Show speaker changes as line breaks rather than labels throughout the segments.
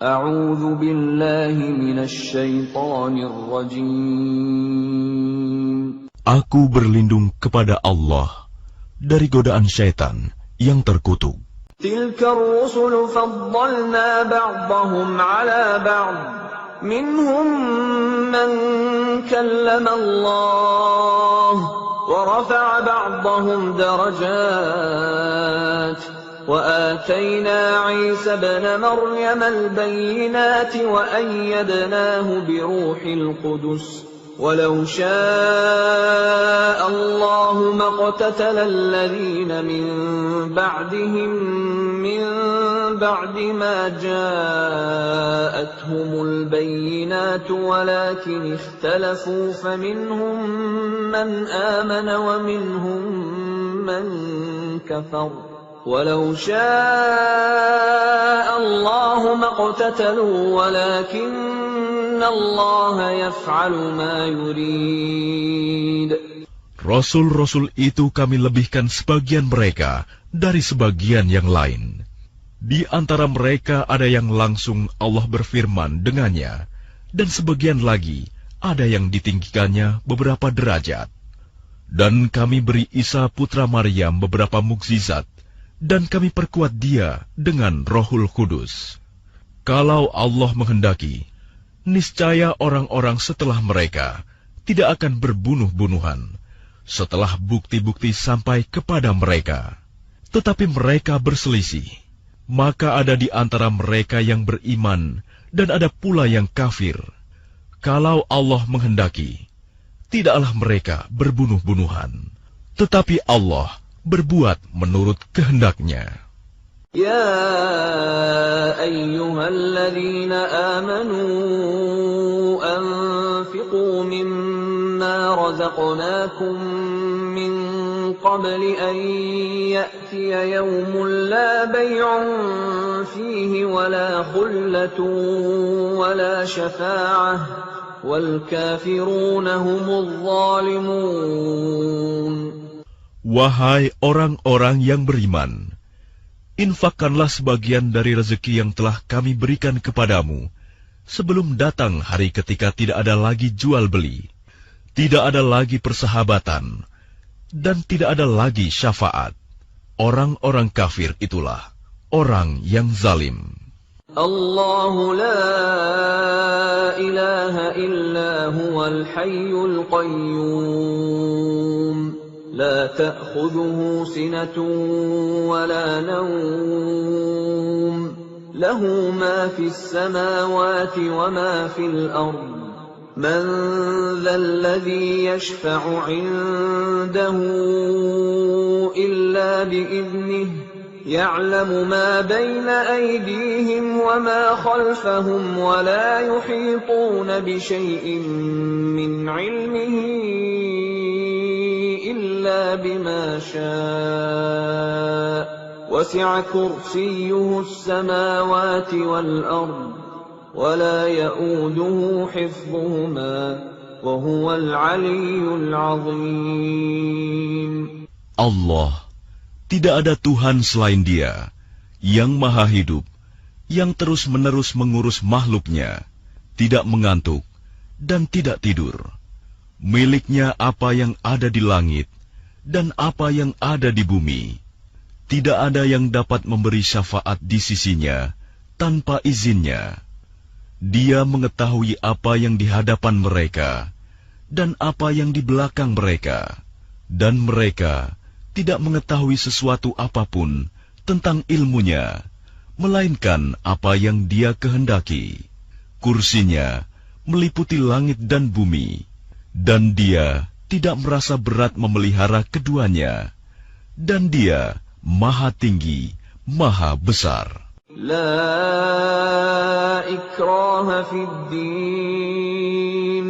أعوذ بالله من الشيطان الرجيم.
Aku berlindung kepada Allah dari godaan syaitan yang terkutuk.
تلك الرسل فضلنا بعضهم على بعض منهم من كلم الله ورفع بعضهم درجات وآتينا عيسى ابن مريم البينات وأيدناه بروح القدس ولو شاء الله ما اقتتل الذين من بعدهم من بعد ما جاءتهم البينات ولكن اختلفوا فمنهم من آمن ومنهم من كفر ولو شاء الله ما اقتتلوا ولكن الله يفعل ما يريد.
Rasul-rasul itu kami lebihkan sebagian mereka dari sebagian yang lain. Di antara mereka ada yang langsung Allah berfirman dengannya, dan sebagian lagi ada yang ditinggikannya beberapa derajat. Dan kami beri Isa putra Maryam beberapa mukjizat, dan kami perkuat dia dengan Rohul Kudus. Kalau Allah menghendaki, niscaya orang-orang setelah mereka tidak akan berbunuh-bunuhan setelah bukti-bukti sampai kepada mereka. Tetapi mereka berselisih, maka ada di antara mereka yang beriman dan ada pula yang kafir. Kalau Allah menghendaki, tidaklah mereka berbunuh-bunuhan, tetapi Allah berbuat menurut kehendaknya.
Ya ayyuhalladzina amanu anfiqu mimma razaqnakum min qabli an ya'tiya yawmun la bay'un fihi wala khullatun wala syafa'ah wal kafiruna humudz zalimun.
Wahai orang-orang yang beriman, infakkanlah sebagian dari rezeki yang telah kami berikan kepadamu sebelum datang hari ketika tidak ada lagi jual beli, tidak ada lagi persahabatan, dan tidak ada lagi syafaat. Orang-orang kafir itulah orang yang zalim.
Allahu la ilaha illa huwal hayyul qayyum. لا تأخذه سنة ولا نوم له ما في السماوات وما في الأرض من ذا الذي يشفع عنده إلا بإذنه يعلم ما بين أيديهم وما خلفهم ولا يحيطون بشيء من علمه إلا بما شاء وسع كرسيه السماوات والأرض ولا يؤوده حفظهما وهو العلي العظيم.
Allah, tidak ada Tuhan selain Dia, yang maha hidup, yang terus-menerus mengurus makhluknya, tidak mengantuk dan tidak tidur. Miliknya apa yang ada di langit dan apa yang ada di bumi. Tidak ada yang dapat memberi syafaat di sisinya tanpa izinnya. Dia mengetahui apa yang di hadapan mereka dan apa yang di belakang mereka, dan mereka tidak mengetahui sesuatu apapun tentang ilmunya, melainkan apa yang Dia kehendaki. Kursinya meliputi langit dan bumi, dan Dia tidak merasa berat memelihara keduanya, dan Dia maha tinggi, maha besar.
La ikraha fid din,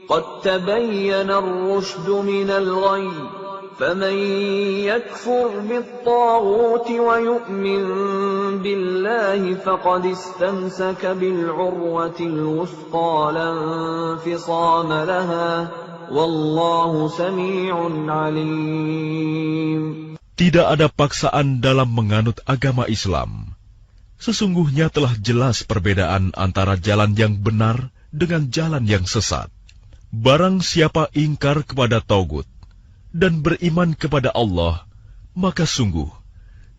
qad tabayyana ar-rushdu minal ghayy, faman yakfur bit-taghuti wa yu'min billahi faqad istamsaka bil-'urwatil wuthqa la infisama laha. Wallahu sami'un alim.
Tidak ada paksaan dalam menganut agama Islam. Sesungguhnya telah jelas perbedaan antara jalan yang benar dengan jalan yang sesat. Barang siapa ingkar kepada Taugut dan beriman kepada Allah, maka sungguh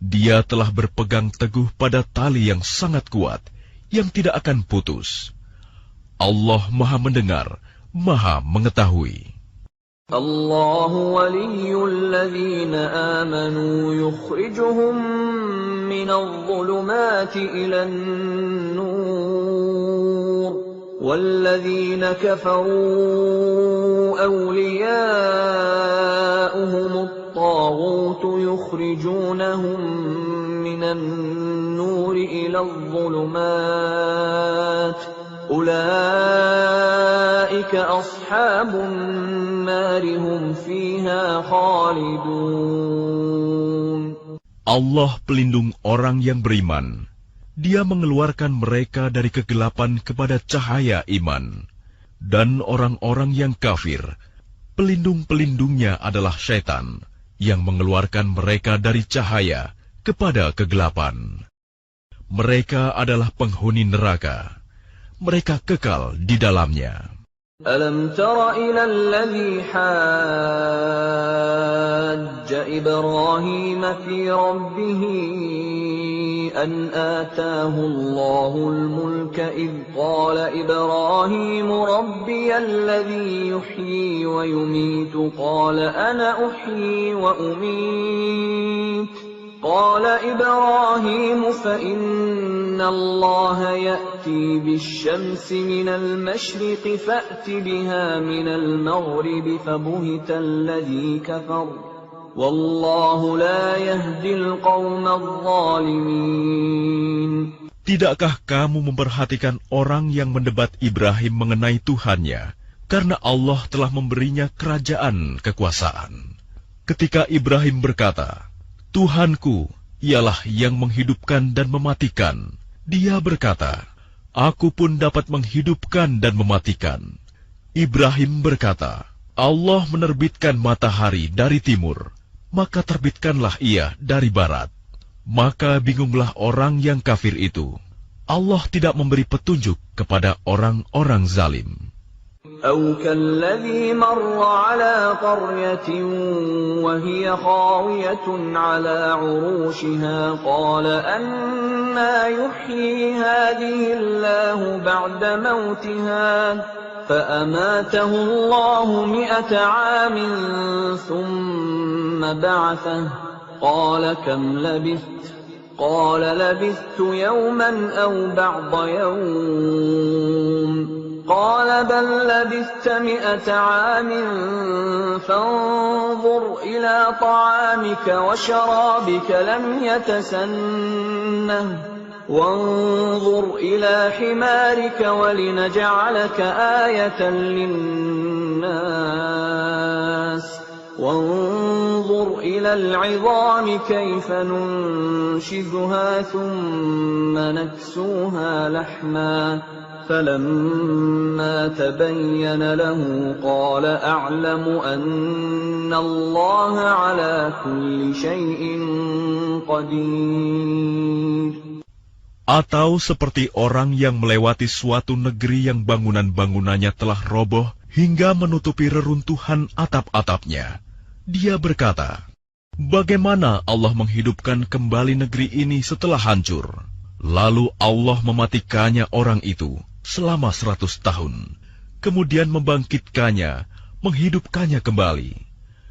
dia telah berpegang teguh pada tali yang sangat kuat, yang tidak akan putus. Allah Maha Mendengar, Maha Mengetahui.
Allahu waliyyul ladzina amanu yukhrijuhum minadh dhulumati ilan nur walladzina kafaru awliya'uhumut taghut yukhrijunahum minan nuri iladh dhulumat ulaika ashabun nari hum fiha khalidun.
Allah pelindung orang yang beriman. Dia mengeluarkan mereka dari kegelapan kepada cahaya iman. Dan orang-orang yang kafir, pelindung-pelindungnya adalah syaitan, yang mengeluarkan mereka dari cahaya kepada kegelapan. Mereka adalah penghuni neraka. Mereka kekal di dalamnya.
Alam tara ila alladhi hajja Ibrahim fi rabbih an ataahu Allahul mulka idh qala Ibrahim rabbiya alladhi yuhyi wa yumiitu qala ana uhyi wa umiit قال إبراهيم فإن الله يأتي بالشمس من المشرق فأت بها من المغرب فبهت الذي كفر والله لا يهدي القوم الظالمين.
Tidakkah kamu memperhatikan orang yang mendebat Ibrahim mengenai Tuhannya, karena Allah telah memberinya kerajaan kekuasaan? Ketika Ibrahim berkata, Tuhanku ialah yang menghidupkan dan mematikan. Dia berkata, aku pun dapat menghidupkan dan mematikan. Ibrahim berkata, Allah menerbitkan matahari dari timur, maka terbitkanlah ia dari barat. Maka bingunglah orang yang kafir itu. Allah tidak memberi petunjuk kepada orang-orang zalim.
أو كالذي مر على قرية وهي خاوية على عروشها قال أنى يحيي هذه الله بعد موتها فأماته الله 100 عام ثم بعثه قال كم لبثت قال لبثت يوما أو بعض يوم قال بل لبثت 100 عام فانظر إلى طعامك وشرابك لم يتسنه وانظر إلى حمارك ولنجعلك آية للناس وانظر إلى العظام كيف ننشزها ثم نكسوها لحما فلما تبين له قال أعلم أن الله على كل شيء قدير.
Atau seperti orang yang melewati suatu negeri yang bangunan-bangunannya telah roboh hingga menutupi reruntuhan atap-atapnya. Dia berkata, bagaimana Allah menghidupkan kembali negeri ini setelah hancur? Lalu Allah mematikannya orang itu selama 100 tahun, kemudian membangkitkannya, menghidupkannya kembali.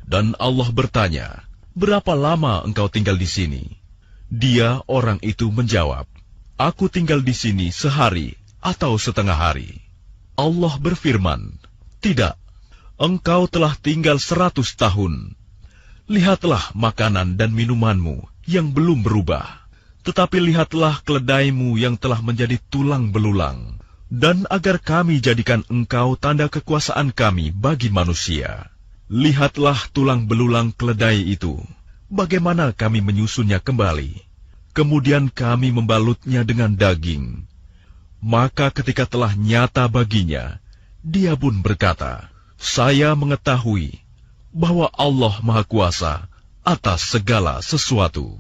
Dan Allah bertanya, berapa lama engkau tinggal di sini? Dia, orang itu, menjawab, aku tinggal di sini sehari atau setengah hari. Allah berfirman, tidak, engkau telah tinggal 100 tahun. Lihatlah makanan dan minumanmu yang belum berubah, tetapi lihatlah keledaimu yang telah menjadi tulang belulang. Dan agar kami jadikan engkau tanda kekuasaan kami bagi manusia. Lihatlah tulang belulang keledai itu, bagaimana kami menyusunnya kembali. Kemudian kami membalutnya dengan daging. Maka ketika telah nyata baginya, dia pun berkata, saya mengetahui bahwa Allah Maha Kuasa atas segala sesuatu.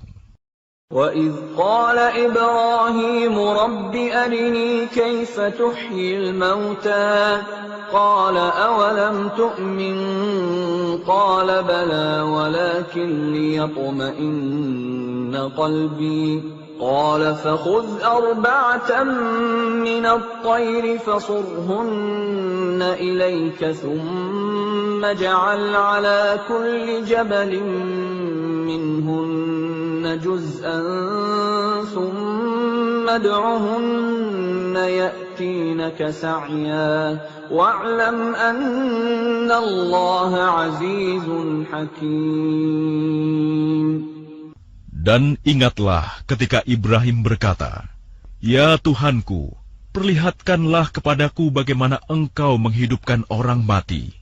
وَإِذْ قَالَ إِبْرَاهِيمُ رَبِّ أَرِنِي كَيْفَ تُحْيِي الْمَوْتَى قَالَ أَوَلَمْ تُؤْمِنْ قَالَ بَلَى وَلَكِنْ لِيَطْمَئِنَّ قَلْبِي قَالَ فَخُذْ أَرْبَعَةً مِنَ الطَّيْرِ فَصُرْهُنَّ إِلَيْكَ ثُمَّ اجْعَلْ عَلَى كُلِّ جَبَلٍ مِّنْهُنَّ جُزْءًا ثُمَّ ادْعُهُنَّ يَأْتِينَكَ سَعْيًا وَاعْلَمْ أَنَّ اللَّهَ عَزِيزٌ حَكِيمٌ.
Dan ingatlah ketika Ibrahim berkata, "Ya Tuhanku, perlihatkanlah kepadaku bagaimana Engkau menghidupkan orang mati."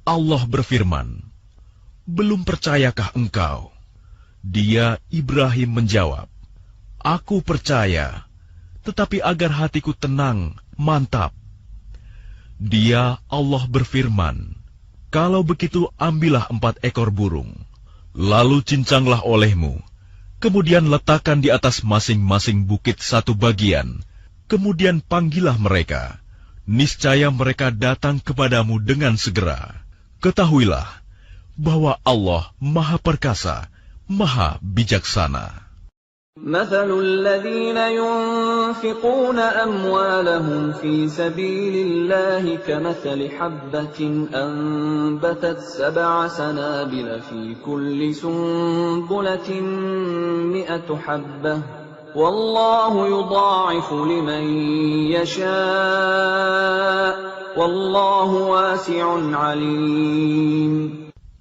Allah berfirman, "Belum percayakah engkau?" Dia, Ibrahim, menjawab, "Aku percaya, tetapi agar hatiku tenang, mantap." Dia, Allah berfirman, "Kalau begitu ambillah 4 ekor burung, lalu cincanglah olehmu. Kemudian letakkan di atas masing-masing bukit 1 bagian. Kemudian panggillah mereka. Niscaya mereka datang kepadamu dengan segera. Ketahuilah bahwa Allah Maha Perkasa, Maha Bijaksana."
مثل الذين ينفقون أموالهم في سبيل الله كمثل حبة أنبتت 7 سنابل في كل سنبلة 100 حبة والله يضاعف لمن يشاء والله واسع عليم.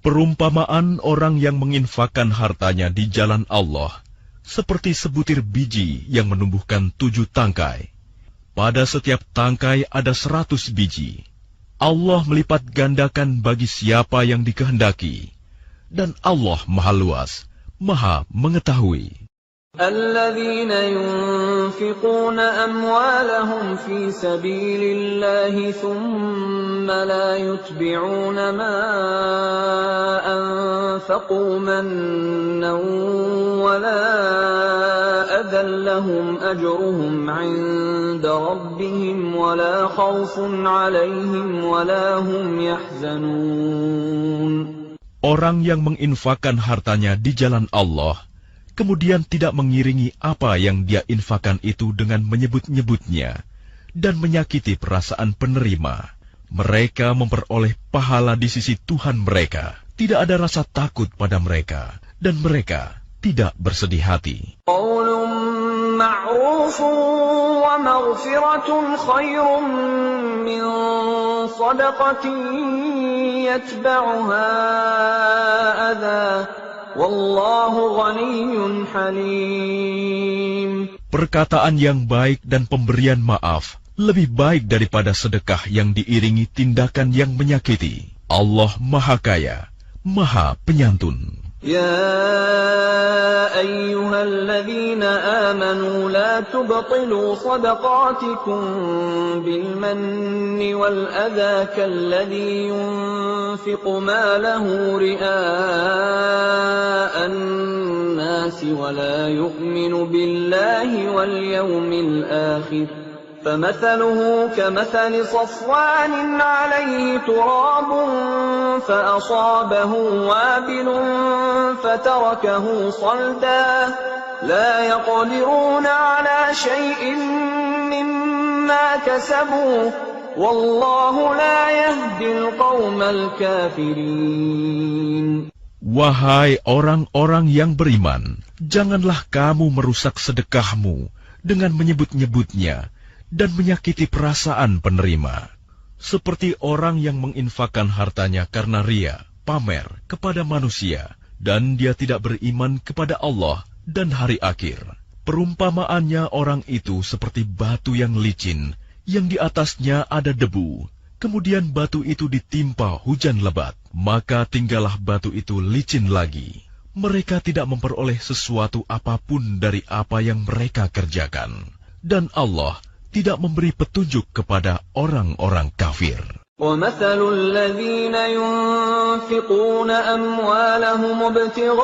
Perumpamaan orang yang menginfakkan hartanya di jalan Allah seperti sebutir biji yang menumbuhkan 7 tangkai. Pada setiap tangkai ada 100 biji. Allah melipat gandakan bagi siapa yang dikehendaki. Dan Allah Maha Luas, Maha Mengetahui.
الذين ينفقون أموالهم في سبيل الله ثم لا يتبعون ما أنفقوا منا ولا أذى لهم أجرهم عند ربهم ولا خوف عليهم ولا هم يحزنون.
Orang yang menginfakkan hartanya di jalan Allah kemudian tidak mengiringi apa yang dia infakkan itu dengan menyebut-nyebutnya dan menyakiti perasaan penerima. Mereka memperoleh pahala di sisi Tuhan mereka. Tidak ada rasa takut pada mereka, dan mereka tidak bersedih hati.
قول معروف ومغفرة خير من صدقة يتبعها أذى Wallahu ghaniyyun halim.
Perkataan yang baik dan pemberian maaf lebih baik daripada sedekah yang diiringi tindakan yang menyakiti. Allah Maha Kaya, Maha Penyantun.
يا أيها الذين آمنوا لا تبطلوا صدقاتكم بالمن والأذى كالذي ينفق ماله رئاء الناس ولا يؤمن بالله واليوم الآخر فمثله كمثل صفوان عليه تراب فأصابه وابل فتركه صلدا لا يقدرون على شيء مما كسبوا والله لا يهدي القوم الكافرين.
Wahai orang-orang yang beriman, janganlah kamu merusak sedekahmu dengan menyebut-nyebutnya dan menyakiti perasaan penerima, seperti orang yang menginfakkan hartanya karena ria, pamer kepada manusia, dan dia tidak beriman kepada Allah dan hari akhir. Perumpamaannya orang itu seperti batu yang licin, yang di atasnya ada debu. Kemudian batu itu ditimpa hujan lebat, maka tinggallah batu itu licin lagi. Mereka tidak memperoleh sesuatu apapun dari apa yang mereka kerjakan. Dan Allah tidak memberi petunjuk kepada orang-orang kafir.
ومثل الذين ينفقون أموالهم ابتغاء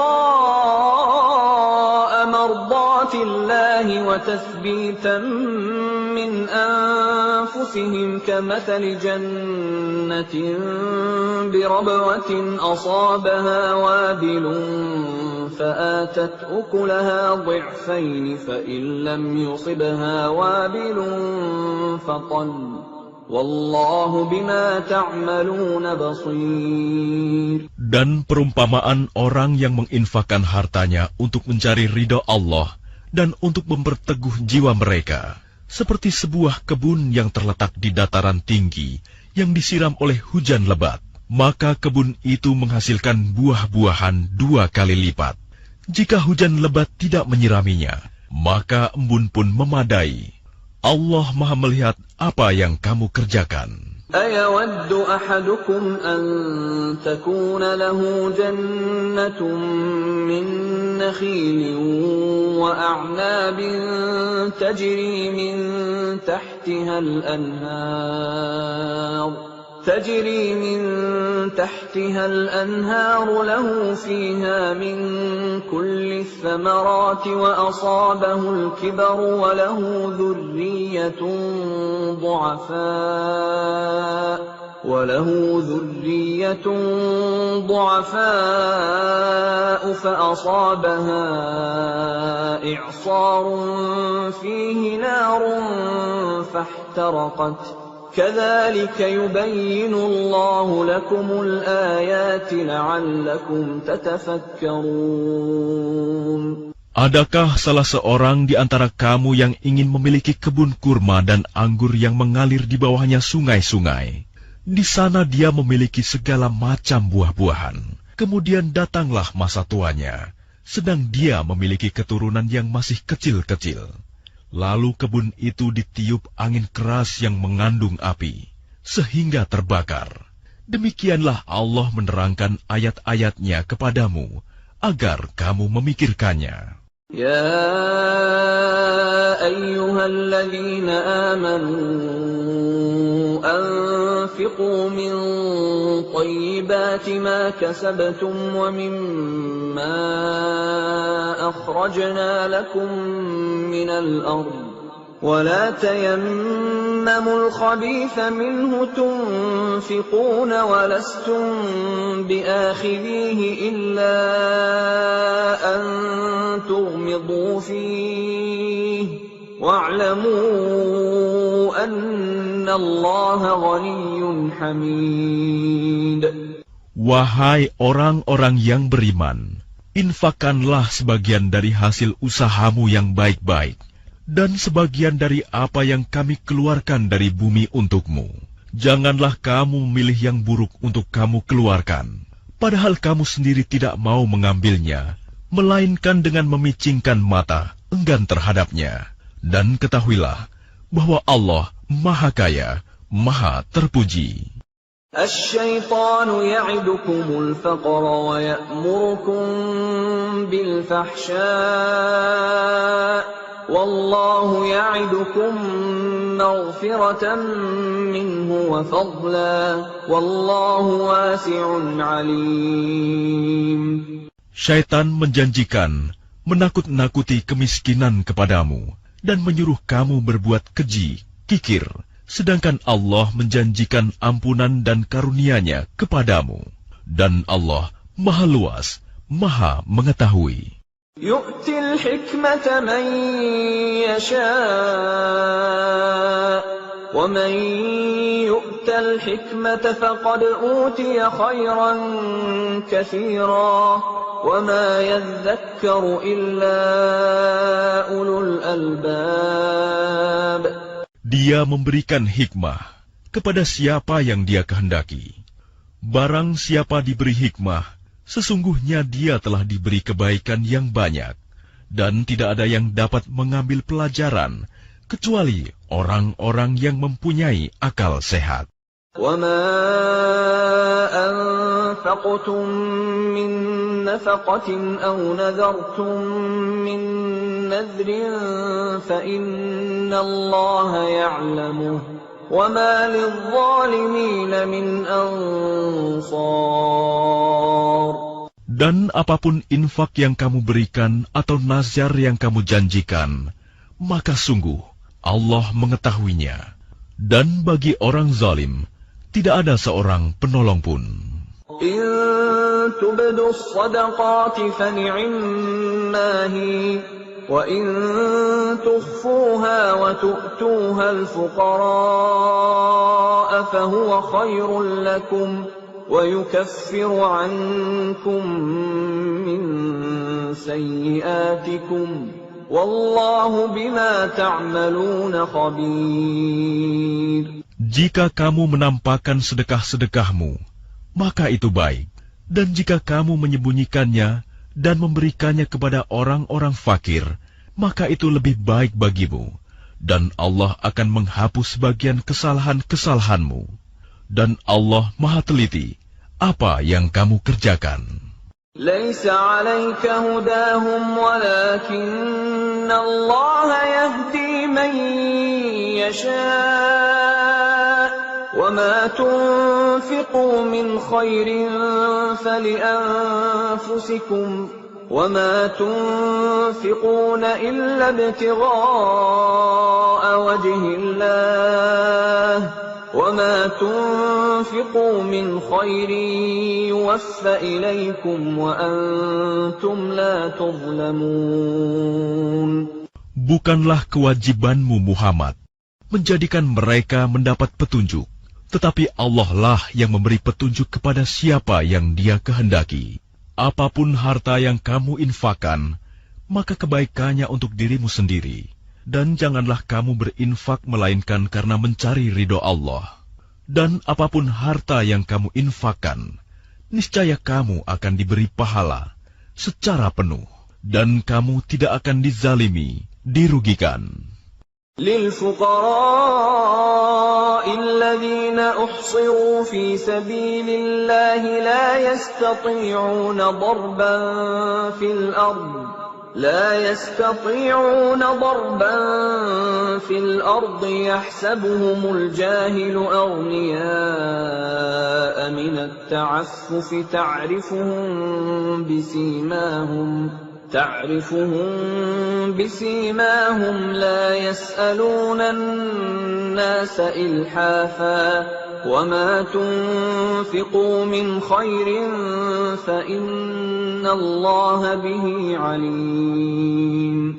مرضات الله وتثبيتا من أنفسهم كمثل جنة بربوة أصابها وابل فآتت أكلها ضعفين فإن لم يصبها وابل فطل والله بما تعملون بصير.
Dan perumpamaan orang yang menginfakkan hartanya untuk mencari ridha Allah dan untuk memperteguh jiwa mereka, seperti sebuah kebun yang terletak di dataran tinggi yang disiram oleh hujan lebat. Maka kebun itu menghasilkan buah-buahan 2 kali lipat. Jika hujan lebat tidak menyiraminya, maka embun pun memadai. Allah Maha melihat apa yang kamu kerjakan.
أَيَوَدُّ أَحَدُكُمْ أَن تَكُونَ لَهُ جَنَّةٌ مِّن نَّخِيلٍ وَأَعْنَابٍ تَجْرِي مِن تَحْتِهَا الْأَنْهَارُ لَهُ فِيهَا مِن كُلِّ الثَّمَرَاتِ وَأَصَابَهُ الْكِبَرُ وَلَهُ ذُرِّيَّةٌ ضُعَفَاءُ فَأَصَابَهَا إِعْصَارٌ فِيهِ نَارٌ فَاحْتَرَقَتْ كَذَلِكَ يُبَيِّنُ اللَّهُ لَكُمُ الْآيَاتِ لَعَلَّكُمْ تَتَفَكَّرُونَ.
Adakah salah seorang di antara kamu yang ingin memiliki kebun kurma dan anggur yang mengalir di bawahnya sungai-sungai? Di sana dia memiliki segala macam buah-buahan. Kemudian datanglah masa tuanya, sedang dia memiliki keturunan yang masih kecil-kecil. Lalu kebun itu ditiup angin keras yang mengandung api, sehingga terbakar. Demikianlah Allah menerangkan ayat-ayatnya kepadamu, agar kamu memikirkannya.
يا أيها الذين آمنوا أنفقوا من طيبات ما كسبتم ومما أخرجنا لكم من الأرض ولا تيمموا الخبيث منه تنفقون ولستم بآخذيه إلا أن تغمضوا فيه واعلموا أن الله غني حميد.
Wahai orang-orang yang beriman, infakkanlah sebagian dari hasil usahamu yang baik-baik, dan sebagian dari apa yang kami keluarkan dari bumi untukmu. Janganlah kamu memilih yang buruk untuk kamu keluarkan, padahal kamu sendiri tidak mau mengambilnya, melainkan dengan memicingkan mata, enggan terhadapnya. Dan ketahuilah bahwa Allah Maha Kaya, Maha Terpuji.
الشيطان يعدكم الفقر ويأمركم بالفحشاء والله يعدكم مغفرة منه وفضلا والله واسع عليم.
Syaitan menjanjikan menakut-nakuti kemiskinan kepadamu dan menyuruh kamu berbuat keji, kikir, sedangkan Allah menjanjikan ampunan dan karunia-Nya kepadamu. Dan Allah Maha Luas, Maha Mengetahui.
يؤتي الحكمة من يشاء ومن يؤت الحكمة فقد أوتي خيرا كثيرا وما يذكر إلا أولو الألباب.
Dia memberikan hikmah kepada siapa yang Dia kehendaki. Barang siapa diberi hikmah, sesungguhnya dia telah diberi kebaikan yang banyak, dan tidak ada yang dapat mengambil pelajaran, kecuali orang-orang yang mempunyai akal sehat.
وَمَا أَنفَقْتُم مِّن نَّفَقَةٍ أَوْ نَذَرْتُم مِّن نَّذْرٍ فَإِنَّ اللَّهَ يَعْلَمُهُ وما للظالمين من أنصار.
Dan apapun infak yang kamu berikan atau nazar yang kamu janjikan, maka sungguh Allah mengetahuinya. Dan bagi orang zalim, tidak ada seorang penolong pun.
إن تبدوا الصدقات فنعما هي وإن تخفوها وتؤتوها الفقراء فهو خير لكم ويكفر عنكم من سيئاتكم والله بما تعملون خبير.
Jika kamu menampakkan sedekah-sedekahmu, maka itu baik. Dan jika kamu menyembunyikannya dan memberikannya kepada orang-orang fakir, maka itu lebih baik bagimu. Dan Allah akan menghapus sebagian kesalahan-kesalahanmu. Dan Allah Maha Teliti apa yang kamu kerjakan.
ليس عليك هداهم ولكن الله يهدي من يشاء وما تنفقوا من خير فلأنفسكم وما تنفقون إلا ابتغاء وجه الله وما تنفقوا من خير يوفى إليكم وأنتم لا تظلمون.
Bukanlah kewajibanmu Muhammad menjadikan mereka mendapat petunjuk, tetapi Allah lah yang memberi petunjuk kepada siapa yang Dia kehendaki. Apapun harta yang kamu infakkan, maka kebaikannya untuk dirimu sendiri. Dan janganlah kamu berinfak melainkan karena mencari ridho Allah. Dan apapun harta yang kamu infakkan, niscaya kamu akan diberi pahala secara penuh. Dan kamu tidak akan dizalimi, dirugikan.
للفقراء الذين أحصروا في سبيل الله لا يستطيعون ضربا في الأرض يحسبهم الجاهل أغنياء من التعفف تعرفهم بسيماهم لا يسألون الناس إلحافا وما تنفقوا من خير فإن الله به عليم.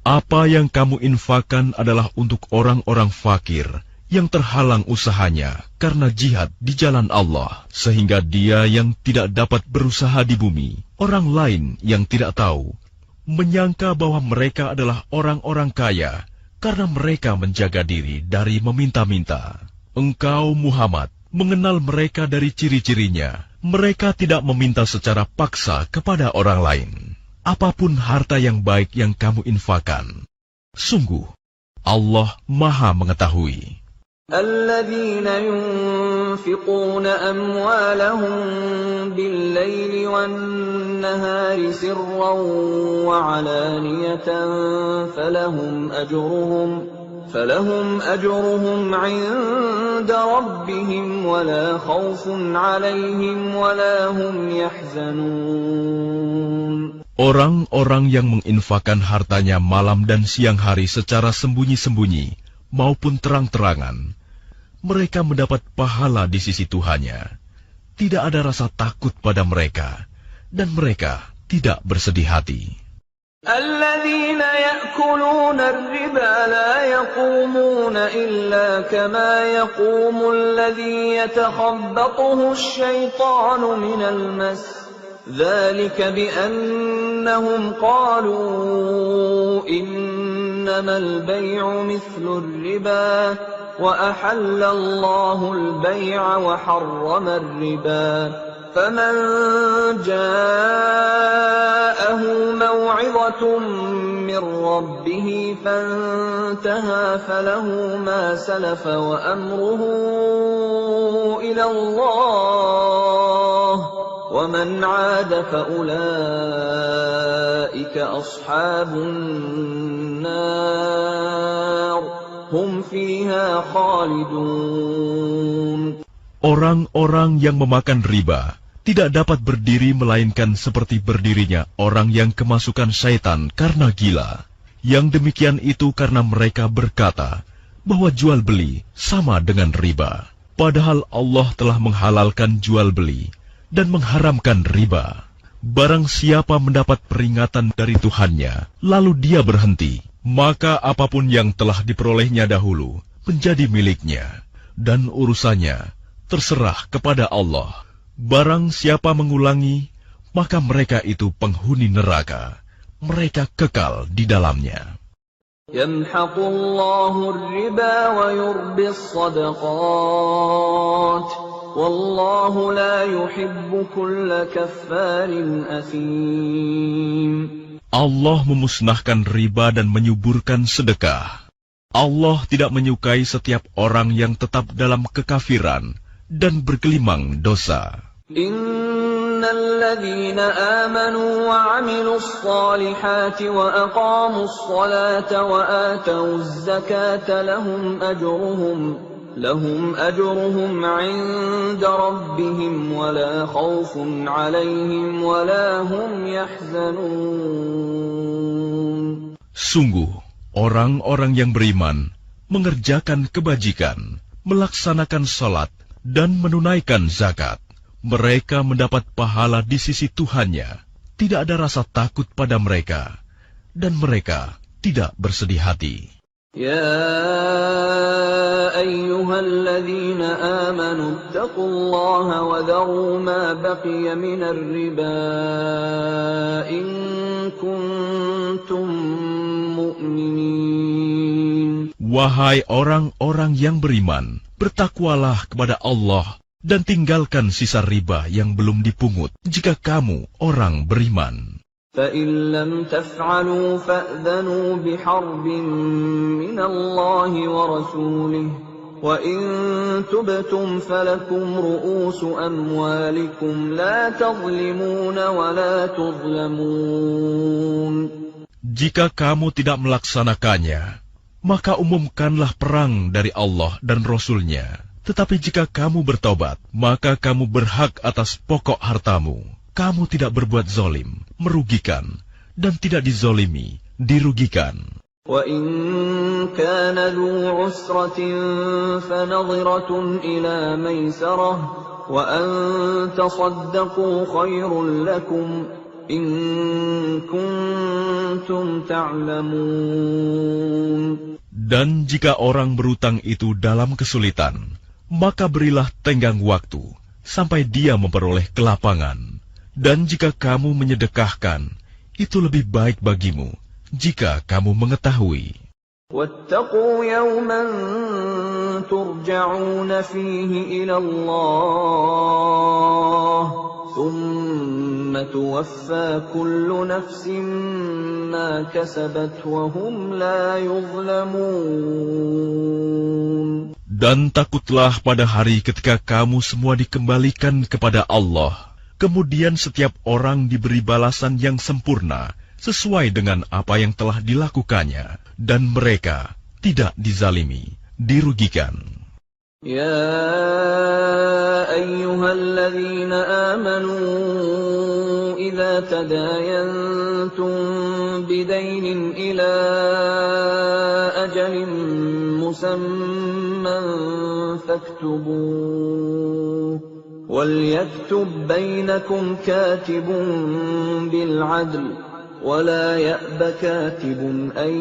Apa yang kamu infakkan adalah untuk orang-orang fakir yang terhalang usahanya karena jihad di jalan Allah, sehingga dia yang tidak dapat berusaha di bumi, orang lain yang tidak tahu, menyangka bahwa mereka adalah orang-orang kaya karena mereka menjaga diri dari meminta-minta. Engkau Muhammad mengenal mereka dari ciri-cirinya. Mereka tidak meminta secara paksa kepada orang lain. Apapun harta yang baik yang kamu infakkan, sungguh Allah Maha mengetahui.
الذين ينفقون أموالهم بالليل والنهار سرا وعلانية فلهم أجرهم عند ربهم ولا خوف عليهم ولا هم يحزنون.
Orang-orang yang menginfakkan hartanya malam dan siang hari secara sembunyi-sembunyi maupun terang-terangan, mereka mendapat pahala di sisi Tuhannya. Tidak ada rasa takut pada mereka, dan mereka tidak bersedih hati.
الذين يأكلون الربا لا يقومون إلا كما يقوم الذي يتخبطه الشيطان من المس ذلك بأنهم قالوا إنما البيع مثل الربا وأحل الله البيع وحرم الربا فمن جاءه موعظة من ربه فانتهى فله ما سلف وأمره إلى الله ومن عاد فأولئك أصحاب النار هم فيها خالدون.
Orang-orang yang memakan riba tidak dapat berdiri melainkan seperti berdirinya orang yang kemasukan syaitan karena gila. Yang demikian itu karena mereka berkata bahwa jual beli sama dengan riba. Padahal Allah telah menghalalkan jual beli dan mengharamkan riba. Barang siapa mendapat peringatan dari Tuhannya, lalu dia berhenti, maka apapun yang telah diperolehnya dahulu menjadi miliknya, dan urusannya terserah kepada Allah. Barang siapa mengulangi, maka mereka itu penghuni neraka. Mereka kekal di dalamnya.
Yamhaqullahu ar-riba wa yurbis sadaqat. Wallahu la yuhibbu kulla kaffarin athim.
Allah memusnahkan riba dan menyuburkan sedekah. Allah tidak menyukai setiap orang yang tetap dalam kekafiran dan bergelimang dosa.
Innal ladzina amanu wa 'amilus salihati wa aqamus salata wa atawuz zakata lahum ajruhum 'inda rabbihim wa la khaufun 'alaihim wa la hum yahzanun.
Sungguh, orang-orang yang beriman mengerjakan kebajikan, melaksanakan salat, dan menunaikan zakat. Mereka mendapat pahala di sisi Tuhannya. Tidak ada rasa takut pada mereka, dan mereka tidak bersedih hati.
Ya ayyuhalladzina amanu ittaqullaha wa dharu ma baqiya minar riba in kuntum mu'minin.
Wahai orang-orang yang beriman, bertakwalah kepada Allah dan tinggalkan sisa riba yang belum dipungut jika kamu orang beriman.
فَإِن لَّمْ تَفْعَلُوا فَأْذَنُوا بِحَرْبٍ مِّنَ اللَّهِ وَرَسُولِهِ وَإِن تُبْتُمْ فَلَكُمْ رُءُوسُ أَمْوَالِكُمْ لَا تَظْلِمُونَ وَلَا تُظْلَمُونَ. Jika
kamu tidak melaksanakannya, maka umumkanlah perang dari Allah dan Rasul-Nya. Tetapi jika kamu bertobat, maka kamu berhak atas pokok hartamu. Kamu tidak berbuat zalim, merugikan, dan tidak dizolimi, dirugikan.
وَإِن كَانَ ذُو عُسْرَةٍ فَنَظِرَةٌ إِلَى مَيْسَرَةٍ وَأَن تَصَدَّقُوا خَيْرٌ لَّكُمْ إِن كُنتُمْ تَعْلَمُونَ.
Dan jika orang berutang itu dalam kesulitan, maka berilah tenggang waktu sampai dia memperoleh kelapangan. Dan jika kamu menyedekahkan, itu lebih baik bagimu jika kamu mengetahui.
وَاتَّقُوا يَوْمًا تُرْجَعُونَ فِيهِ إِلَى اللَّهِ ثُمَّ تُوَفَّى كُلُّ نَفْسٍ مَّا كَسَبَتْ وَهُمْ لَا يُظْلَمُونَ.
Dan takutlah pada hari ketika kamu semua dikembalikan kepada Allah. Kemudian setiap orang diberi balasan yang sempurna sesuai dengan apa yang telah dilakukannya, dan mereka tidak dizalimi, dirugikan.
Ya ayyuhalladzina amanu idza tadayantum bidaynin ila ajalin musamman faktubuh. وَلْيَكْتُبْ بَيْنَكُمْ كَاتِبٌ بِالْعَدْلِ وَلَا يَأْبَ كَاتِبٌ أَن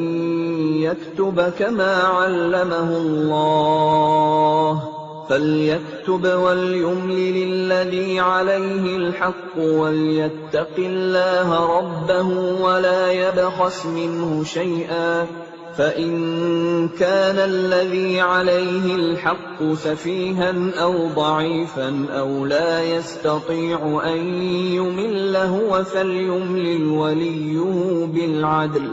يَكْتُبَ كَمَا عَلَّمَهُ اللَّهُ فَلْيَكْتُبْ وَلْيُمْلِلِ الَّذِي عَلَيْهِ الْحَقُّ وَلْيَتَّقِ اللَّهَ رَبَّهُ وَلَا يَبْخَسْ مِنْهُ شَيْئًا فَإِن كَانَ الَّذِي عَلَيْهِ الْحَقُّ سَفِيهًا أَوْ ضَعِيفًا أَوْ لَا يَسْتَطِيعُ أَن يُمِلَّ هُوَ فَلْيُمْلِلْ وَلِيُّهُ بِالْعَدْلِ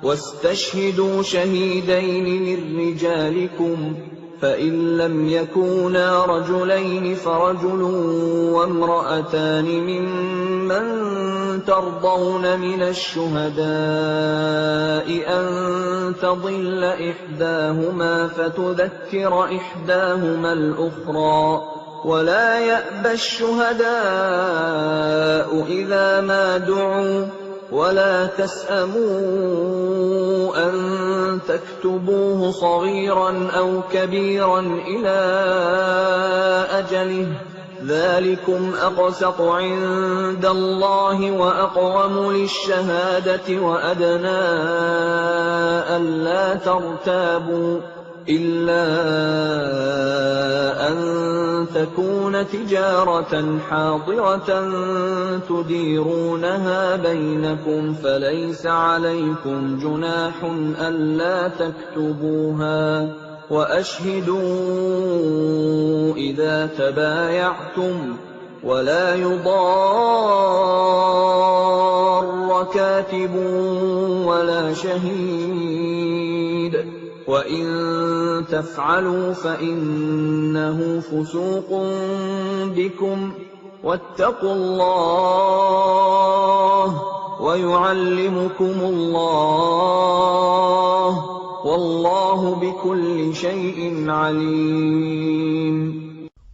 وَاسْتَشْهِدُوا شَهِيدَيْنِ مِن رِّجَالِكُمْ فَإِن لَّمْ يَكُونَا رَجُلَيْنِ فَرَجُلٌ وَامْرَأَتَانِ مِمَّن ترضون من الشهداء أن تضل إحداهما فتذكر إحداهما الأخرى ولا يأبى الشهداء إذا ما دعوا ولا تسأموا أن تكتبوه صغيرا أو كبيرا إلى أجله ذلكم أقسط عند الله وأقوم للشهادة وأدنى ألا ترتابوا إلا أن تكون تجارة حاضرة تديرونها بينكم فليس عليكم جناح ألا تكتبوها وأشهدوا إذا تبايعتم ولا يضار كاتب ولا شهيد وإن تفعلوا فإنه فسوق بكم واتقوا الله ويعلمكم الله والله بكل شيء عليم.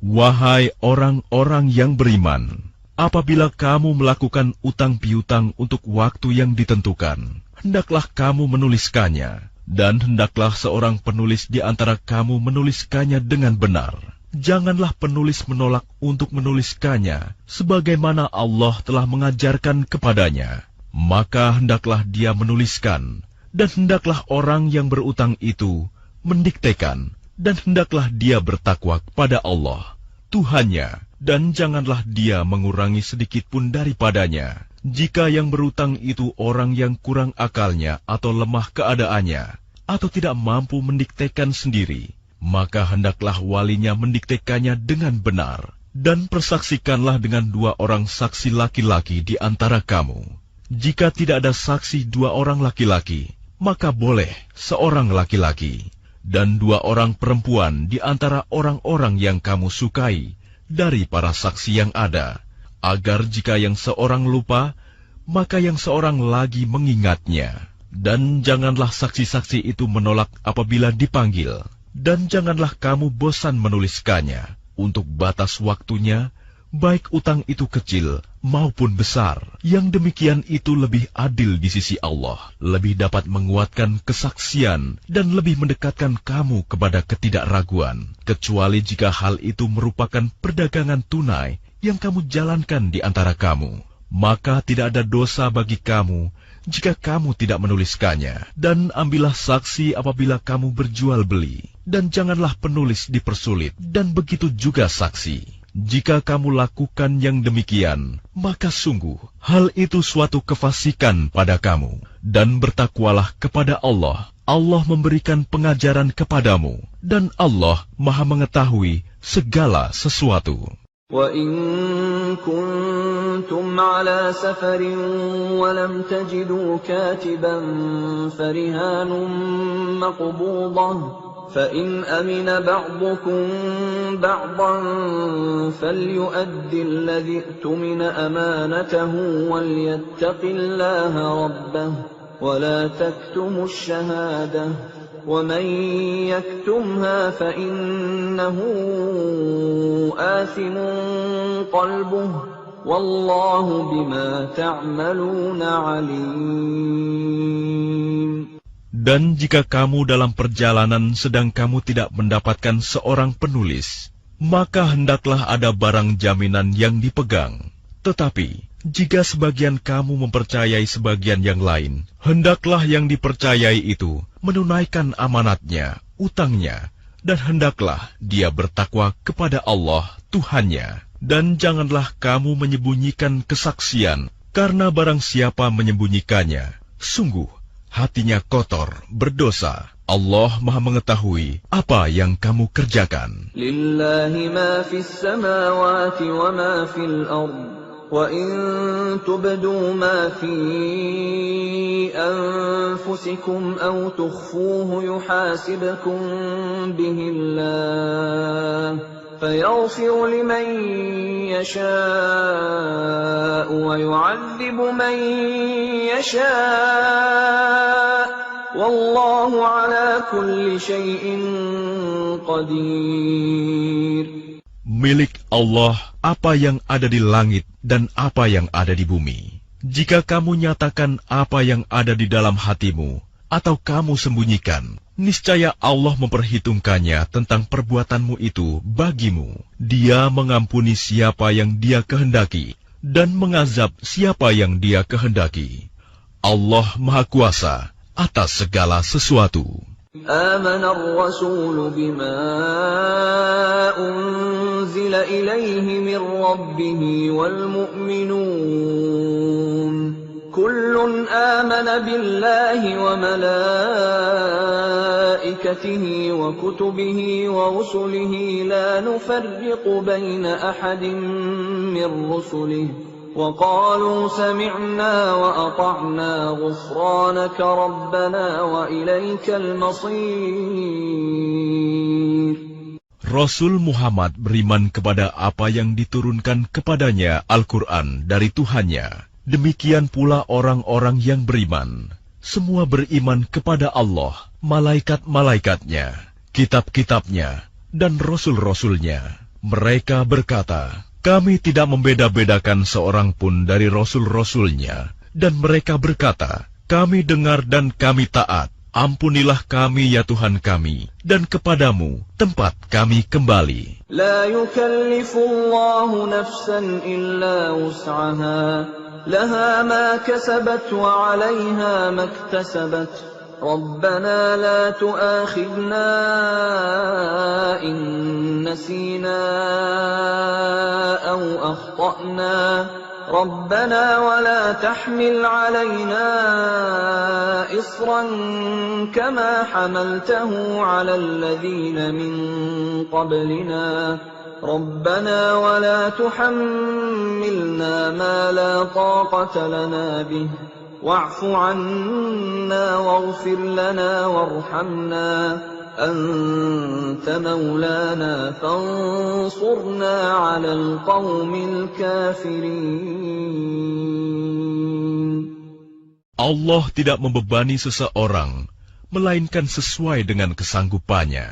Wahai orang-orang yang beriman, apabila kamu melakukan utang piutang untuk waktu yang ditentukan, hendaklah kamu menuliskannya. Dan hendaklah seorang penulis di antara kamu menuliskannya dengan benar. Janganlah penulis menolak untuk menuliskannya, sebagaimana Allah telah mengajarkan kepadanya. Maka hendaklah dia menuliskan, dan hendaklah orang yang berutang itu mendiktekan, dan hendaklah dia bertakwa kepada Allah, Tuhannya, dan janganlah dia mengurangi sedikit pun daripadanya. Jika yang berutang itu orang yang kurang akalnya atau lemah keadaannya, atau tidak mampu mendiktekan sendiri, maka hendaklah walinya mendiktekannya dengan benar, dan persaksikanlah dengan 2 orang saksi laki-laki di antara kamu. Jika tidak ada saksi 2 orang laki-laki, maka boleh seorang laki-laki, dan 2 orang perempuan di antara orang-orang yang kamu sukai dari para saksi yang ada, agar jika yang seorang lupa, maka yang seorang lagi mengingatnya. Dan janganlah saksi-saksi itu menolak apabila dipanggil. Dan janganlah kamu bosan menuliskannya untuk batas waktunya, baik utang itu kecil maupun besar. Yang demikian itu lebih adil di sisi Allah, lebih dapat menguatkan kesaksian, dan lebih mendekatkan kamu kepada ketidakraguan, kecuali jika hal itu merupakan perdagangan tunai yang kamu jalankan di antara kamu. Maka tidak ada dosa bagi kamu jika kamu tidak menuliskannya. Dan ambillah saksi apabila kamu berjual beli, dan janganlah penulis dipersulit, dan begitu juga saksi. Jika kamu lakukan yang demikian, maka sungguh hal itu suatu kefasikan pada kamu. Dan bertakwalah kepada Allah. Allah memberikan pengajaran kepadamu, dan Allah Maha mengetahui segala sesuatu.
وَإِن كُنتُمْ عَلَى سَفَرٍ وَلَمْ تَجِدُوا كَاتِبًا فَرِهَانٌ مَّقْبُوضَةٌ فَإِنْ أَمِنَ بَعْضُكُم بَعْضًا فَلْيُؤَدِّ الَّذِي اؤْتُمِنَ أَمَانَتَهُ وَلْيَتَّقِ اللَّهَ رَبَّهُ وَلَا تَكْتُمُوا الشَّهَادَةَ وَمَن يَكْتُمْهَا فَإِنَّهُ آثِمٌ قَلْبُهُ وَاللَّهُ بِمَا تَعْمَلُونَ عَلِيمٌ.
Dan jika kamu dalam perjalanan sedang kamu tidak mendapatkan seorang penulis, maka hendaklah ada barang jaminan yang dipegang. Tetapi jika sebagian kamu mempercayai sebagian yang lain, hendaklah yang dipercayai itu menunaikan amanatnya, utangnya, dan hendaklah dia bertakwa kepada Allah, Tuhannya. Dan janganlah kamu menyembunyikan kesaksian, karena barang siapa menyembunyikannya, sungguh hatinya kotor, berdosa. Allah Maha mengetahui apa yang kamu kerjakan.
Lillahi ma fis samawati wa ma fil ardh. وَإِن تُبْدُوا مَا فِي أَنفُسِكُمْ أَوْ تُخْفُوهُ يُحَاسِبْكُم بِهِ اللَّهُ فَيَغْفِرُ لِمَن يشاء ويعذب من يشاء والله على كل شيء قدير.
Milik Allah apa yang ada di langit dan apa yang ada di bumi. Jika kamu nyatakan apa yang ada di dalam hatimu, atau kamu sembunyikan, niscaya Allah memperhitungkannya tentang perbuatanmu itu bagimu. Dia mengampuni siapa yang Dia kehendaki, dan mengazab siapa yang Dia kehendaki. Allah Maha Kuasa atas segala sesuatu.
آمن الرسول بما أنزل إليه من ربه والمؤمنون كل آمن بالله وملائكته وكتبه ورسله لا نفرق بين أحد من رسله وقالوا سمعنا وأطعنا غفرانك ربنا وإليك المصير.
Rasul Muhammad beriman kepada apa yang diturunkan kepadanya Al-Quran dari Tuhannya. Demikian pula orang-orang yang beriman. Semua beriman kepada Allah, malaikat-malaikatnya, kitab-kitabnya, dan rasul-rasulnya. Mereka berkata, kami tidak membeda-bedakan seorang pun dari rasul-rasulnya. Dan mereka berkata, kami dengar dan kami taat. Ampunilah kami ya Tuhan kami, dan kepadamu tempat kami kembali.
La yukallifullahu nafsan illa wus'aha, laha ma kasabat wa 'alayha maktasabat. ربنا لا تؤاخذنا إن نسينا أو أخطأنا ربنا ولا تحمل علينا إصرا كما حملته على الذين من قبلنا ربنا ولا تحملنا ما لا طاقة لنا به واعف عنا واغفر لنا وارحمنا أنت مولانا فانصرنا على القوم الكافرين.
Allah tidak membebani seseorang, melainkan sesuai dengan kesanggupannya.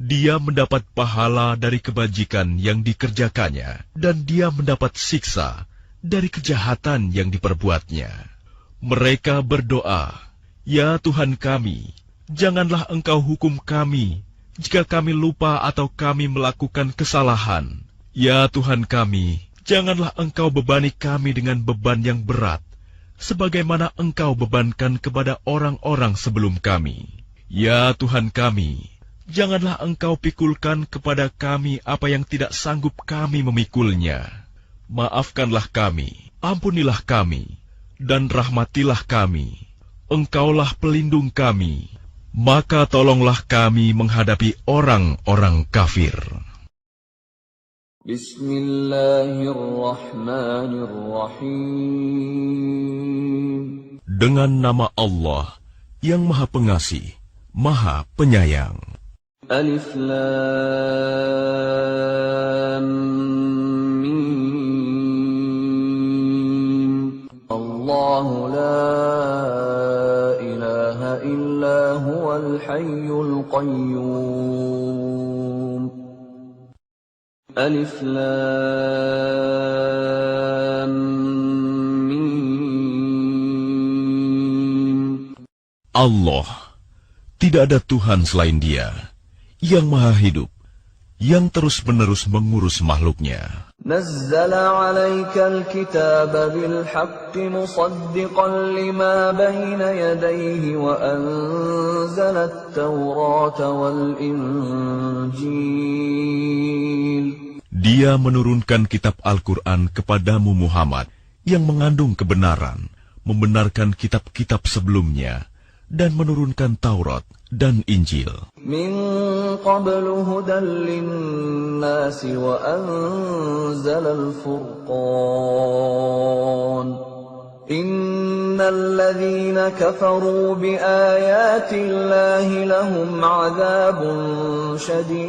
Dia mendapat pahala dari kebajikan yang dikerjakannya, dan dia mendapat siksa dari kejahatan yang diperbuatnya. Mereka berdoa, ya Tuhan kami, janganlah Engkau hukum kami jika kami lupa atau kami melakukan kesalahan. Ya Tuhan kami, janganlah Engkau bebani kami dengan beban yang berat, sebagaimana Engkau bebankan kepada orang-orang sebelum kami. Ya Tuhan kami, janganlah Engkau pikulkan kepada kami apa yang tidak sanggup kami memikulnya. Maafkanlah kami, ampunilah kami, dan rahmatilah kami. Engkaulah pelindung kami, maka tolonglah kami menghadapi orang-orang kafir.
Bismillahirrahmanirrahim.
Dengan nama Allah yang Maha Pengasih, Maha Penyayang.
Alif Lam الله لا إله إلا هو الحي القيوم ألف لام ميم.
Allah, tidak ada Tuhan selain Dia, yang Maha Hidup, yang terus-menerus mengurus makhluknya.
نزل عليك الكتاب بالحق مصدقا لما بين يديه وأنزل التوراة والإنجيل.
Dia menurunkan kitab Al-Quran kepadamu Muhammad yang mengandung kebenaran, membenarkan kitab-kitab sebelumnya, dan menurunkan Taurat dan Injil.
Min qablu hudan linnasi wa anzalal furqan. Innal ladzina kafaru bi ayati Allahi lahum 'adzabun syadid.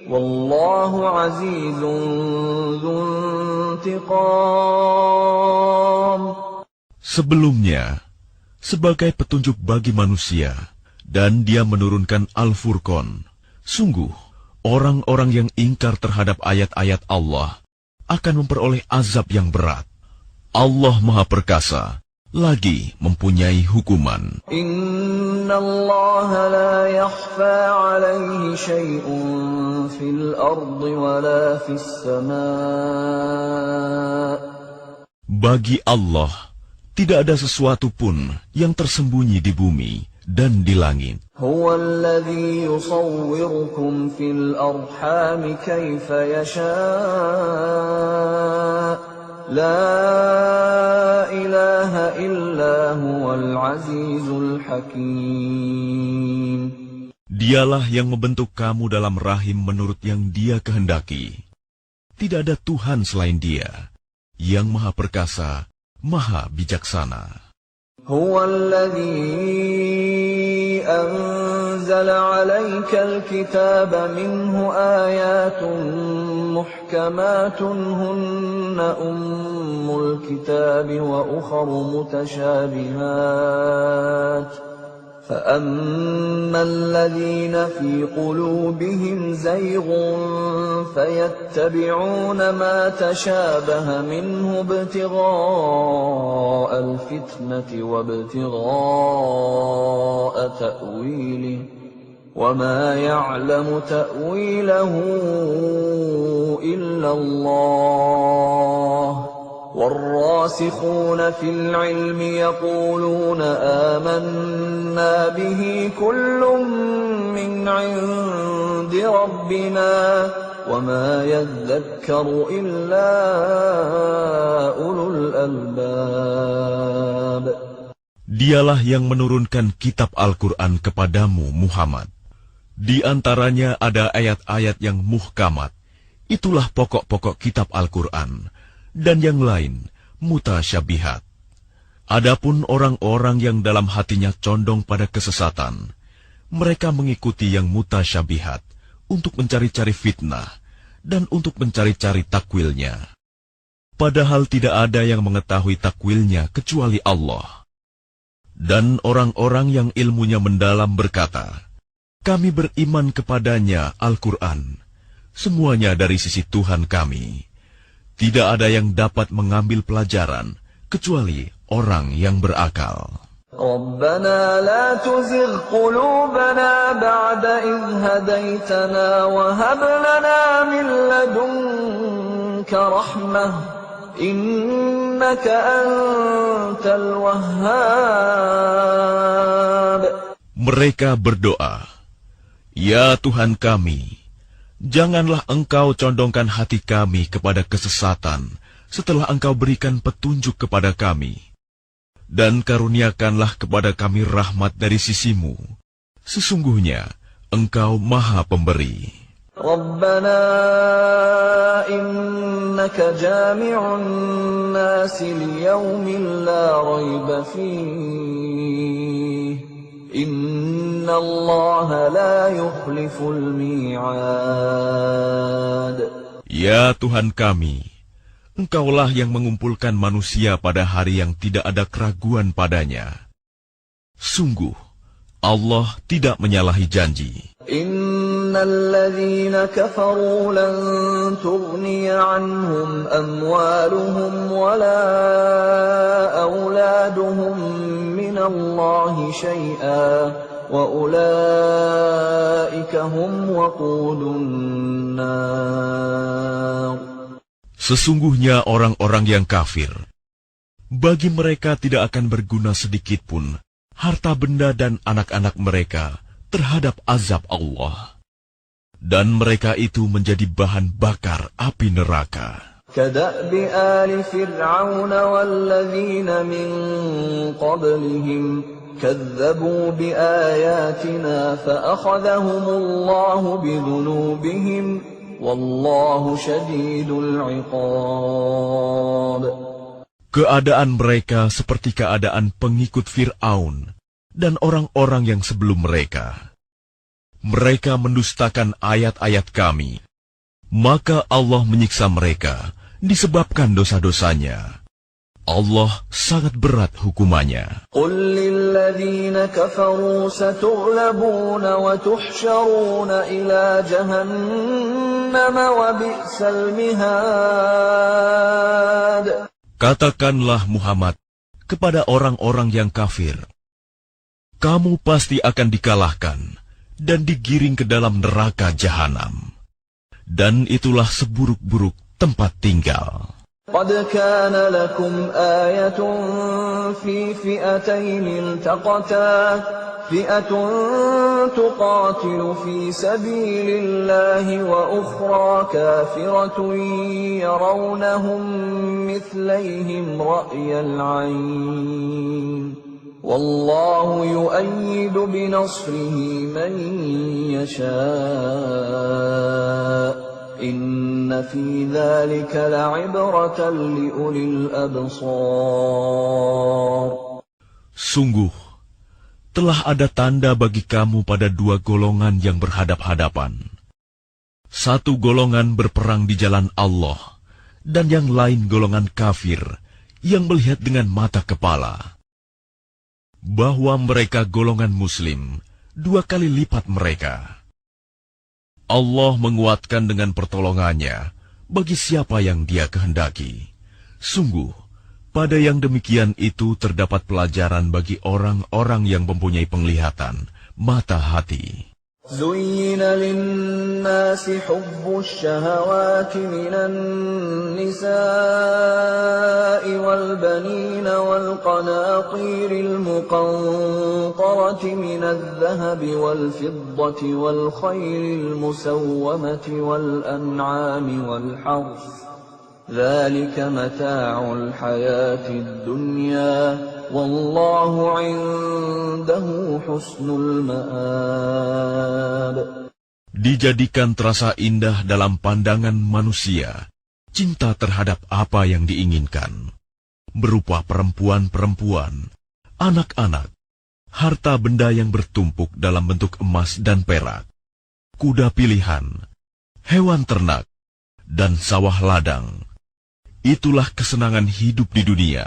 wallahu azizun dzu intiqam.
Sebelumnya, sebagai petunjuk bagi manusia, dan Dia menurunkan Al-Furqan. Sungguh, orang-orang yang ingkar terhadap ayat-ayat Allah akan memperoleh azab yang berat. Allah Maha Perkasa, lagi mempunyai hukuman.
Inna Allah la yakhfa alaihi syai'un fil ardi wala fis sama'.
Bagi Allah, tidak ada sesuatu pun yang tersembunyi di bumi dan di langit.
Huwa alladhi yusawwirukum fil arham kaifa yasha'. La ilaha illa huwal azizul hakim.
Dialah yang membentuk kamu dalam rahim menurut yang Dia kehendaki. Tidak ada Tuhan selain Dia, yang Maha Perkasa, Maha Bijaksana.
Huwa alladhi anzala 'alaikal kitaba minhu ayatun muhkamatun hunna ummul kitabi wa ukharu mutashabihat. فَأَمَّا الَّذِينَ فِي قُلُوبِهِمْ زَيْغٌ فَيَتَّبِعُونَ مَا تَشَابَهَ مِنْهُ ابْتِغَاءَ الْفِتْنَةِ وَابْتِغَاءَ تَأْوِيلِهِ وَمَا يَعْلَمُ تَأْوِيلَهُ إِلَّا اللَّهُ وَالرَّاسِخُونَ فِي الْعِلْمِ يَقُولُونَ آمَنَّا بِهِ كُلٌّ مِّنْ عِندِ رَبِّنَا وَمَا يَذَّكَّرُ إِلَّا أُولُو الْأَلْبَابِ.
Dialah yang menurunkan kitab Al-Quran kepadamu, Muhammad. Di antaranya ada ayat-ayat yang muhkamat. Itulah pokok-pokok kitab Al-Quran. Dan yang lain, mutasyabihat. Adapun orang-orang yang dalam hatinya condong pada kesesatan, mereka mengikuti yang mutasyabihat untuk mencari-cari fitnah dan untuk mencari-cari takwilnya. Padahal tidak ada yang mengetahui takwilnya kecuali Allah. Dan orang-orang yang ilmunya mendalam berkata, kami beriman kepadanya Al-Quran, semuanya dari sisi Tuhan kami. Tidak ada yang dapat mengambil pelajaran kecuali orang yang berakal.
Rabbana la tuzigh qulubana ba'da idh hadaitana wa hab lana min ladunka rahmah innaka antal wahhab.
Mereka berdoa, ya Tuhan kami, janganlah Engkau condongkan hati kami kepada kesesatan setelah Engkau berikan petunjuk kepada kami. Dan karuniakanlah kepada kami rahmat dari sisimu. Sesungguhnya Engkau Maha Pemberi.
Rabbana innaka jami'un nasi liyaumin la rayba fihi. Inna Allah la yukhliful mi'ad.
Ya Tuhan kami, Engkaulah yang mengumpulkan manusia pada hari yang tidak ada keraguan padanya. Sungguh, Allah tidak menyalahi janji.
Innal ladzina kafaru lan tughniya anhum amwaluhum wala auladuhum minallahi syai'a wa ulaika hum waqudun nar.
Sesungguhnya orang-orang yang kafir, bagi mereka tidak akan berguna sedikitpun harta benda dan anak-anak mereka terhadap azab Allah. Dan mereka itu menjadi bahan bakar api neraka.
Kada'bi ali fir'aun walladzina min qablihim kadzabu biayatina fa'akhadhahumullahu bidhunubihim wallahu syadidul iqab.
Keadaan mereka seperti keadaan pengikut Fir'aun dan orang-orang yang sebelum mereka. Mereka mendustakan ayat-ayat Kami, maka Allah menyiksa mereka disebabkan dosa-dosanya. Allah sangat berat hukumannya.
قل للذين كفروا ستغلبون وتحشرون إلى جهنم وبئس المهاد.
Katakanlah Muhammad kepada orang-orang yang kafir, kamu pasti akan dikalahkan dan digiring ke dalam neraka jahanam. Dan itulah seburuk-buruk tempat tinggal.
قد كان لكم آية في فئتين التقتا فئة تقاتل في سبيل الله وأخرى كافرة يرونهم مثليهم رأي العين والله يؤيد بنصره من يشاء إن في ذلك لعبرة لأولي الأبصار.
Sungguh, telah ada tanda bagi kamu pada dua golongan yang berhadap-hadapan. Satu golongan berperang di jalan Allah, dan yang lain golongan kafir yang melihat dengan mata kepala. Bahwa mereka golongan muslim, dua kali lipat mereka. Allah menguatkan dengan pertolongannya bagi siapa yang Dia kehendaki. Sungguh, pada yang demikian itu terdapat pelajaran bagi orang-orang yang mempunyai penglihatan, mata hati.
زين للناس حب الشهوات من النساء والبنين والقناطير المقنطرة من الذهب والفضة والخيل المسومة والأنعام والحرث ذلك متاع الحياة الدنيا والله عنده حسن المآب.
Dijadikan terasa indah dalam pandangan manusia cinta terhadap apa yang diinginkan, berupa perempuan-perempuan, anak-anak, harta benda yang bertumpuk dalam bentuk emas dan perak, kuda pilihan, hewan ternak, dan sawah ladang. Itulah kesenangan hidup di dunia,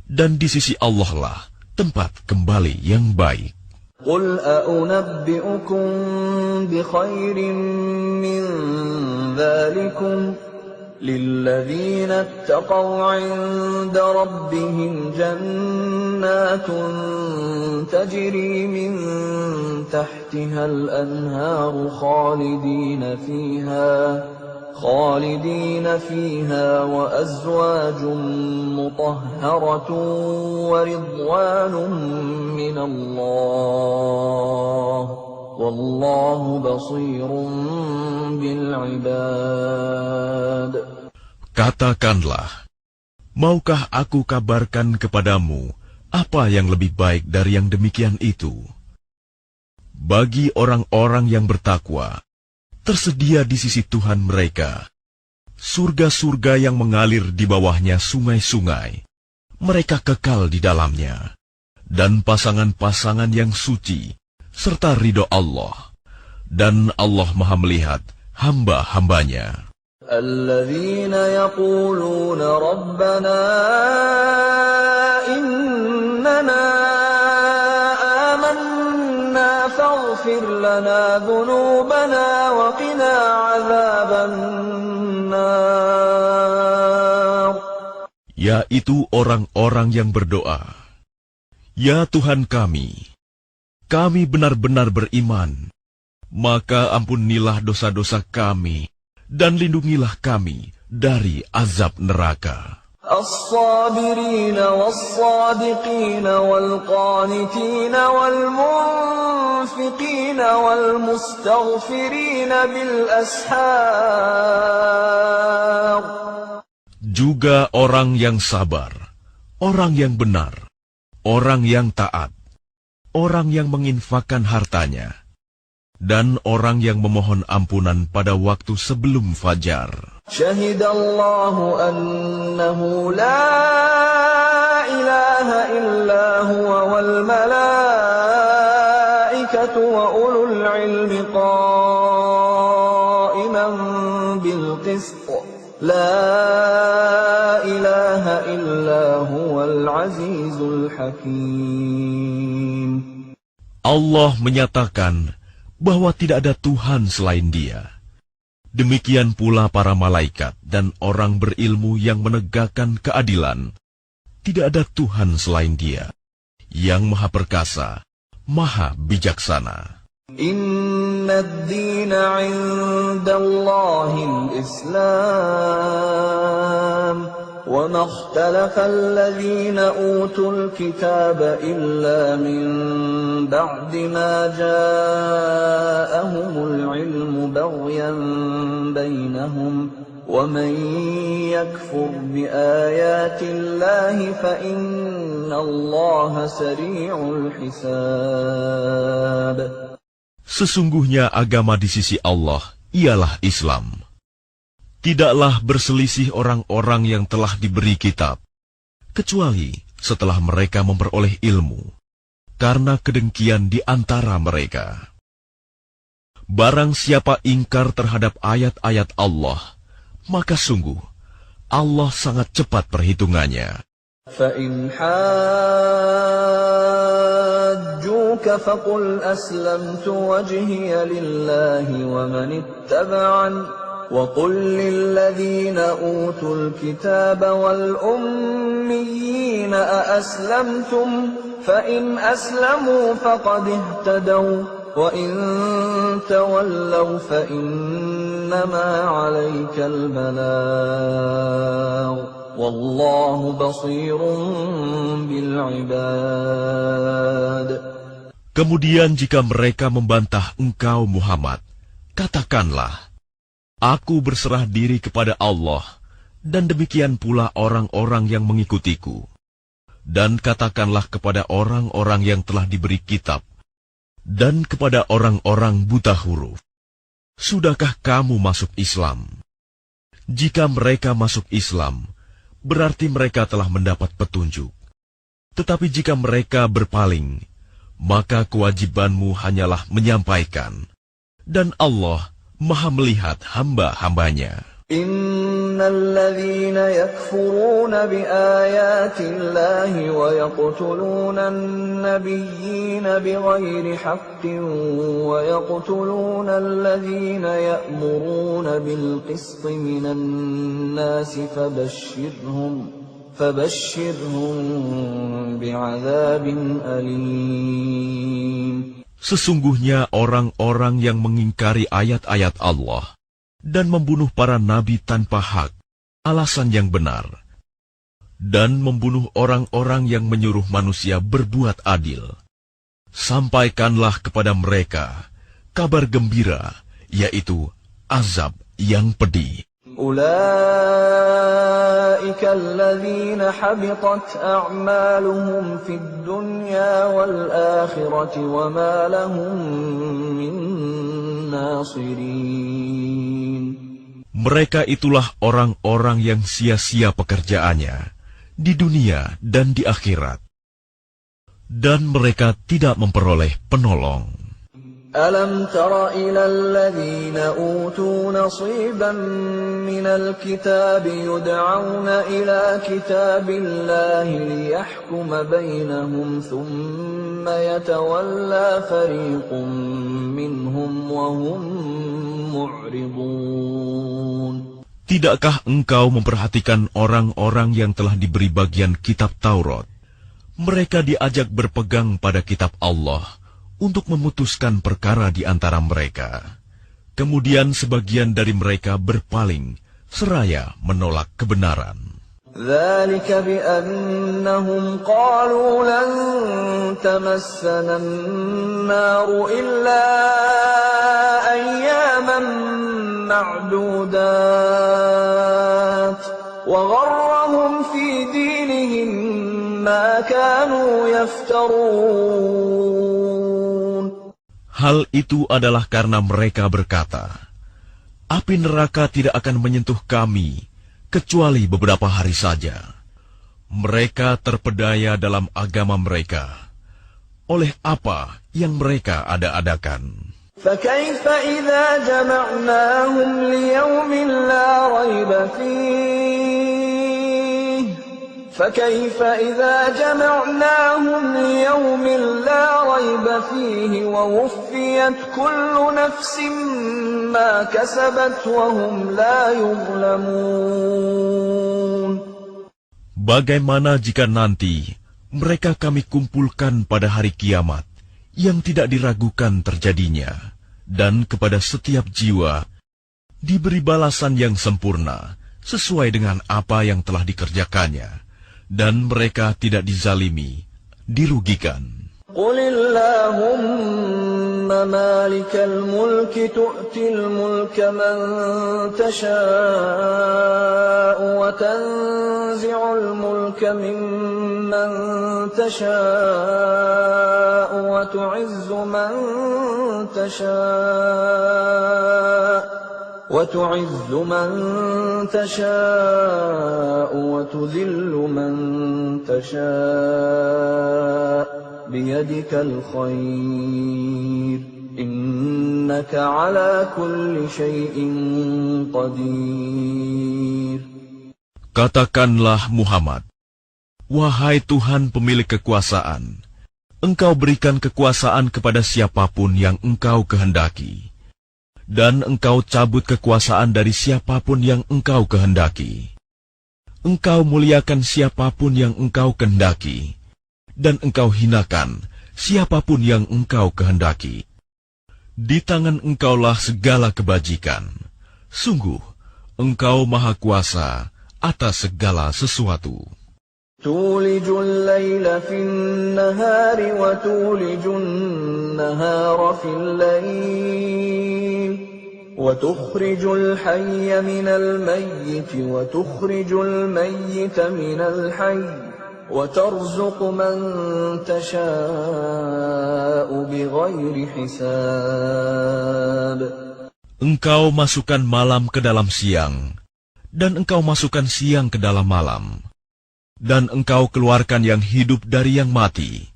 dan di sisi Allah lah tempat kembali yang baik.
قل أأنبئكم بخير من ذلكم للذين اتقوا عند ربهم جنات تجري من تحتها الأنهار خالدين فيها وأزواج مطهرة ورضوان من الله والله بصير بالعباد.
Katakanlah, maukah aku kabarkan kepadamu apa yang lebih baik dari yang demikian itu? Bagi orang-orang yang bertakwa, tersedia di sisi Tuhan mereka surga-surga yang mengalir di bawahnya sungai-sungai. Mereka kekal di dalamnya, dan pasangan-pasangan yang suci, serta ridho Allah. Dan Allah Maha melihat hamba-hambanya.
الذين يقولون ربنا إننا آمنا فاغفر لنا ذنوبنا وقنا عذاب النار.
Yaitu orang-orang yang berdoa, Ya Tuhan kami benar-benar beriman, maka ampunilah dosa-dosa kami, dan lindungilah kami dari azab neraka.
الصابرين والصادقين والقانتين والمنفقين والمستغفرين بالأسحار.
Juga orang yang sabar, orang yang benar, orang yang taat, orang yang menginfakkan hartanya, dan orang yang memohon ampunan pada waktu sebelum fajar.
Syahidallahu annahu la ilaha illa huwa wal malaikatu الْمَلَائِكَةُ وَأُولُو الْعِلْمِ قَائِمًا بِالْقِسْطِ لَا إِلَٰهَ إِلَّا هُوَ الْعَزِيزُ الْحَكِيمُ.
Allah menyatakan bahwa tidak ada Tuhan selain Dia. Demikian pula para malaikat dan orang berilmu yang menegakkan keadilan. Tidak ada Tuhan selain Dia, yang Maha Perkasa, Maha Bijaksana.
Inna ad-dina 'inda Allahil Islam, wa ma ikhtalafa alladhina utul kitaba illa min ba'di ma ja'ahumul 'ilmu baghyan bainahum, wa man yakfur bi ayatillahi fa inna Allaha sari'ul hisab.
Sesungguhnya agama di sisi Allah ialah Islam. Tidaklah berselisih orang-orang yang telah diberi kitab, kecuali setelah mereka memperoleh ilmu, karena kedengkian di antara mereka. Barang siapa ingkar terhadap ayat-ayat Allah, maka sungguh Allah sangat cepat perhitungannya.
فَإِنْ حَاجُّوكَ فَقُلْ أَسْلَمْتُ وَجْهِيَ لِلَّهِ وَمَنِ اتَّبَعَنِ وَقُلْ لِلَّذِينَ أُوتُوا الْكِتَابَ وَالْأُمِّيِّينَ أَأَسْلَمْتُمْ فَإِنْ أَسْلَمُوا فَقَدِ اهْتَدَوْا وَإِنْ تَوَلَّوْا فَإِنَّمَا عَلَيْكَ الْبَلَاغُ Wallahu basirun bil ibad.
Kemudian jika mereka membantah engkau Muhammad, katakanlah, aku berserah diri kepada Allah, dan demikian pula orang-orang yang mengikutiku. Dan katakanlah kepada orang-orang yang telah diberi kitab, dan kepada orang-orang buta huruf, sudahkah kamu masuk Islam? Jika mereka masuk Islam, berarti mereka telah mendapat petunjuk. Tetapi jika mereka berpaling, maka kewajibanmu hanyalah menyampaikan. Dan Allah Maha melihat hamba-hambanya.
Innal ladzina yakfuruna bi ayatillahi wa yaqtuluna an-nabiyyina bighairi haqqin wa yaqtuluna alladzina ya'muruna bil qisti minan nasi fabashshirhum bi'adzabin alim.
Sesungguhnya orang-orang yang mengingkari ayat-ayat Allah dan membunuh para nabi tanpa hak, alasan yang benar, dan membunuh orang-orang yang menyuruh manusia berbuat adil, sampaikanlah kepada mereka kabar gembira, yaitu azab yang pedih.
Ulaika alladzina habitat a'maluhum fid dunya wal akhirati wa ma lahum min nasirin.
Mereka itulah orang-orang yang sia-sia pekerjaannya di dunia dan di akhirat, dan mereka tidak memperoleh penolong.
Alam tara ila alladhina utu nasiban minal kitab yud'auna ila kitabillahi liyahkuma bainahum thumma yatawalla fariqun minhum wa hum mu'ridun.
Tidakkah engkau memperhatikan orang-orang yang telah diberi bagian kitab Taurat? Mereka diajak berpegang pada kitab Allah untuk memutuskan perkara di antara mereka. Kemudian sebagian dari mereka berpaling, seraya menolak kebenaran.
Dzalika bi'annahum qalu lan tamassana an-naru illa ayyaman ma'dudat wa gharrahum fi dinihim ma kanu yaftarun.
Hal itu adalah karena mereka berkata, api neraka tidak akan menyentuh kami, kecuali beberapa hari saja. Mereka terpedaya dalam agama mereka. oleh apa yang mereka ada-adakan.
فكيف إذا جمعناهم ليوم لا ريب فيه فكيف إذا جمعناهم ليوم لا ريب فيه ووفيت كل نفس ما كسبت وهم لا يظلمون.
Bagaimana jika nanti mereka kami kumpulkan pada hari kiamat yang tidak diragukan terjadinya, dan kepada setiap jiwa diberi balasan yang sempurna sesuai dengan apa yang telah dikerjakannya, dan mereka tidak dizalimi, dirugikan.
قل اللهم مالك الملك تؤتي الملك من تشاء وتنزع الملك ممن تشاء وتعز من تشاء وتذل من تشاء بيدك الخير إنك على كل شيء قدير.
Katakanlah Muhammad, wahai Tuhan pemilik kekuasaan, Engkau berikan kekuasaan kepada siapapun yang Engkau kehendaki, dan Engkau cabut kekuasaan dari siapapun yang Engkau kehendaki. Engkau muliakan siapapun yang Engkau kehendaki, dan Engkau hinakan siapapun yang Engkau kehendaki. Di tangan Engkaulah segala kebajikan. Sungguh, Engkau Maha Kuasa atas segala sesuatu.
تولج الليل في النهار وتولج النهار في الليل وتخرج الحي من الميت وتخرج الميت من الحي وترزق من تشاء بغير حساب.
Engkau masukkan malam ke dalam siang, dan Engkau masukkan siang ke dalam malam, dan Engkau keluarkan yang hidup dari yang mati,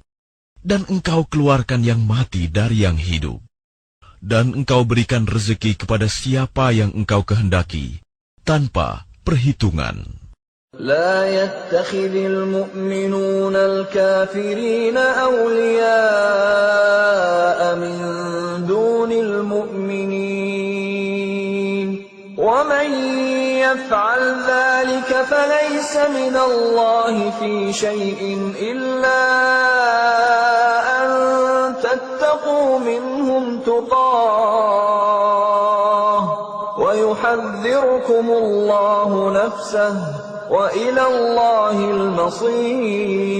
dan Engkau keluarkan yang mati dari yang hidup, dan Engkau berikan rezeki kepada siapa yang Engkau kehendaki, tanpa perhitungan.
لا يتخذ المؤمنون الكافرين أولياء من دون المؤمنين ومن يفعل ذلك فليس من الله في شيء إلا أن تتقوا منهم تقاه ويحذركم الله نفسه وإلى الله المصير.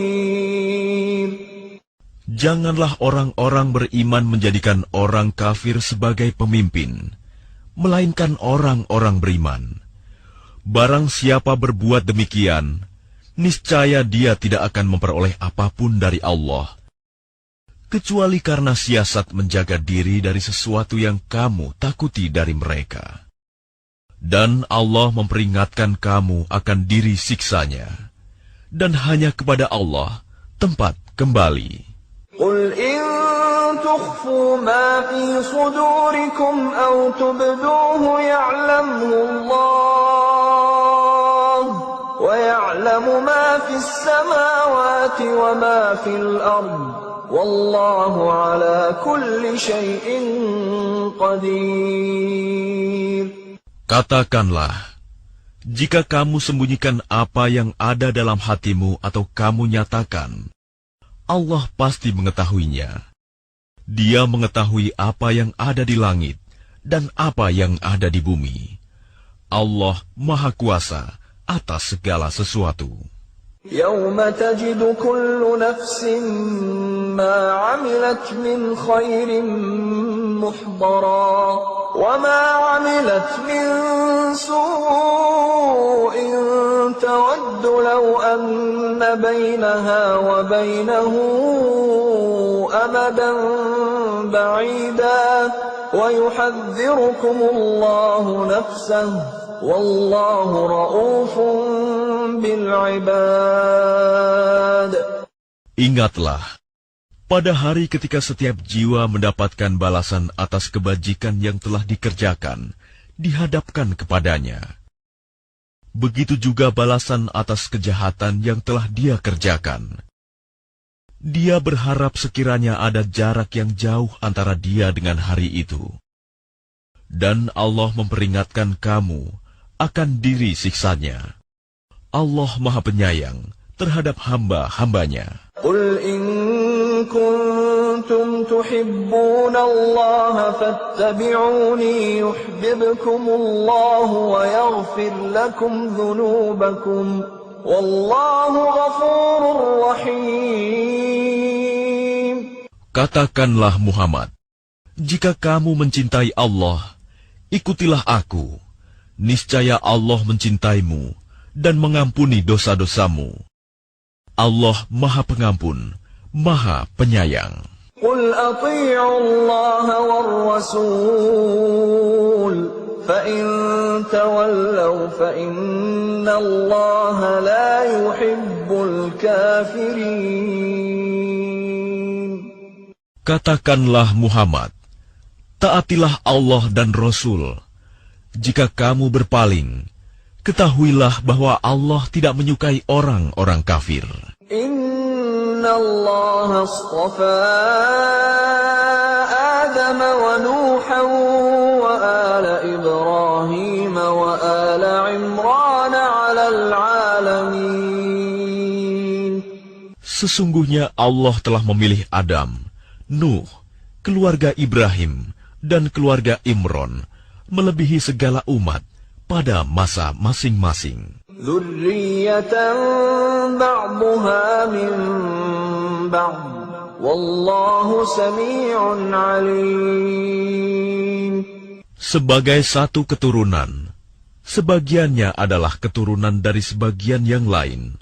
Janganlah orang-orang beriman menjadikan orang kafir sebagai pemimpin, melainkan orang-orang beriman. Barang siapa berbuat demikian, niscaya dia tidak akan memperoleh apapun dari Allah, kecuali karena siasat menjaga diri dari sesuatu yang kamu takuti dari mereka. Dan Allah memperingatkan kamu akan diri siksanya, dan hanya kepada Allah tempat kembali.
قل إن تخفوا ما في صدوركم أو تبدوه يعلمه الله ويعلم ما في السماوات وما في الأرض والله على كل شيء قدير.
Katakanlah, jika kamu sembunyikan apa yang ada dalam hatimu atau kamu nyatakan, Allah pasti mengetahuinya. Dia mengetahui apa yang ada di langit dan apa yang ada di bumi. Allah Maha Kuasa atas segala sesuatu.
يوم تجد كل نفس ما عملت من خير محضرا وما عملت من سوء تود لو أن بينها وبينه أمدا بعيدا ويحذركم الله نفسه والله رؤوف بالعباد.
Ingatlah, Pada hari ketika setiap jiwa mendapatkan balasan atas kebajikan yang telah dikerjakan, dihadapkan kepadanya. Begitu juga balasan atas kejahatan yang telah dia kerjakan. Dia berharap sekiranya ada jarak yang jauh antara dia dengan hari itu. Dan Allah memperingatkan kamu akan diri siksanya. Allah Maha Penyayang terhadap hamba-hambanya.
Qul in kuntum tuhibbuna Allah fattabi'uni yuhibbukumullah wa yaghfir lakum dhunubakum wallahu ghafurur rahim.
Katakanlah Muhammad, jika kamu mencintai Allah, ikutilah aku. Niscaya Allah mencintaimu dan mengampuni dosa-dosamu. Allah Maha Pengampun, Maha Penyayang.
Qul ati'u Allah war Rasul, fa in tawallaw fa inna Allah la yuhibbul kafirin.
Katakanlah Muhammad, taatilah Allah dan Rasul. Jika kamu berpaling, ketahuilah bahwa Allah tidak menyukai orang-orang kafir.
Inna Allah astafa Adam wa Nuhan wa ala Ibrahim wa ala Imran ala alamin.
Sesungguhnya Allah telah memilih Adam, Nuh, keluarga Ibrahim, dan keluarga Imron, melebihi segala umat pada masa masing-masing.
Dzurriyyatan ba'daha min ba'd, wallahu sami'un 'alim.
Sebagai satu keturunan, sebagiannya adalah keturunan dari sebagian yang lain.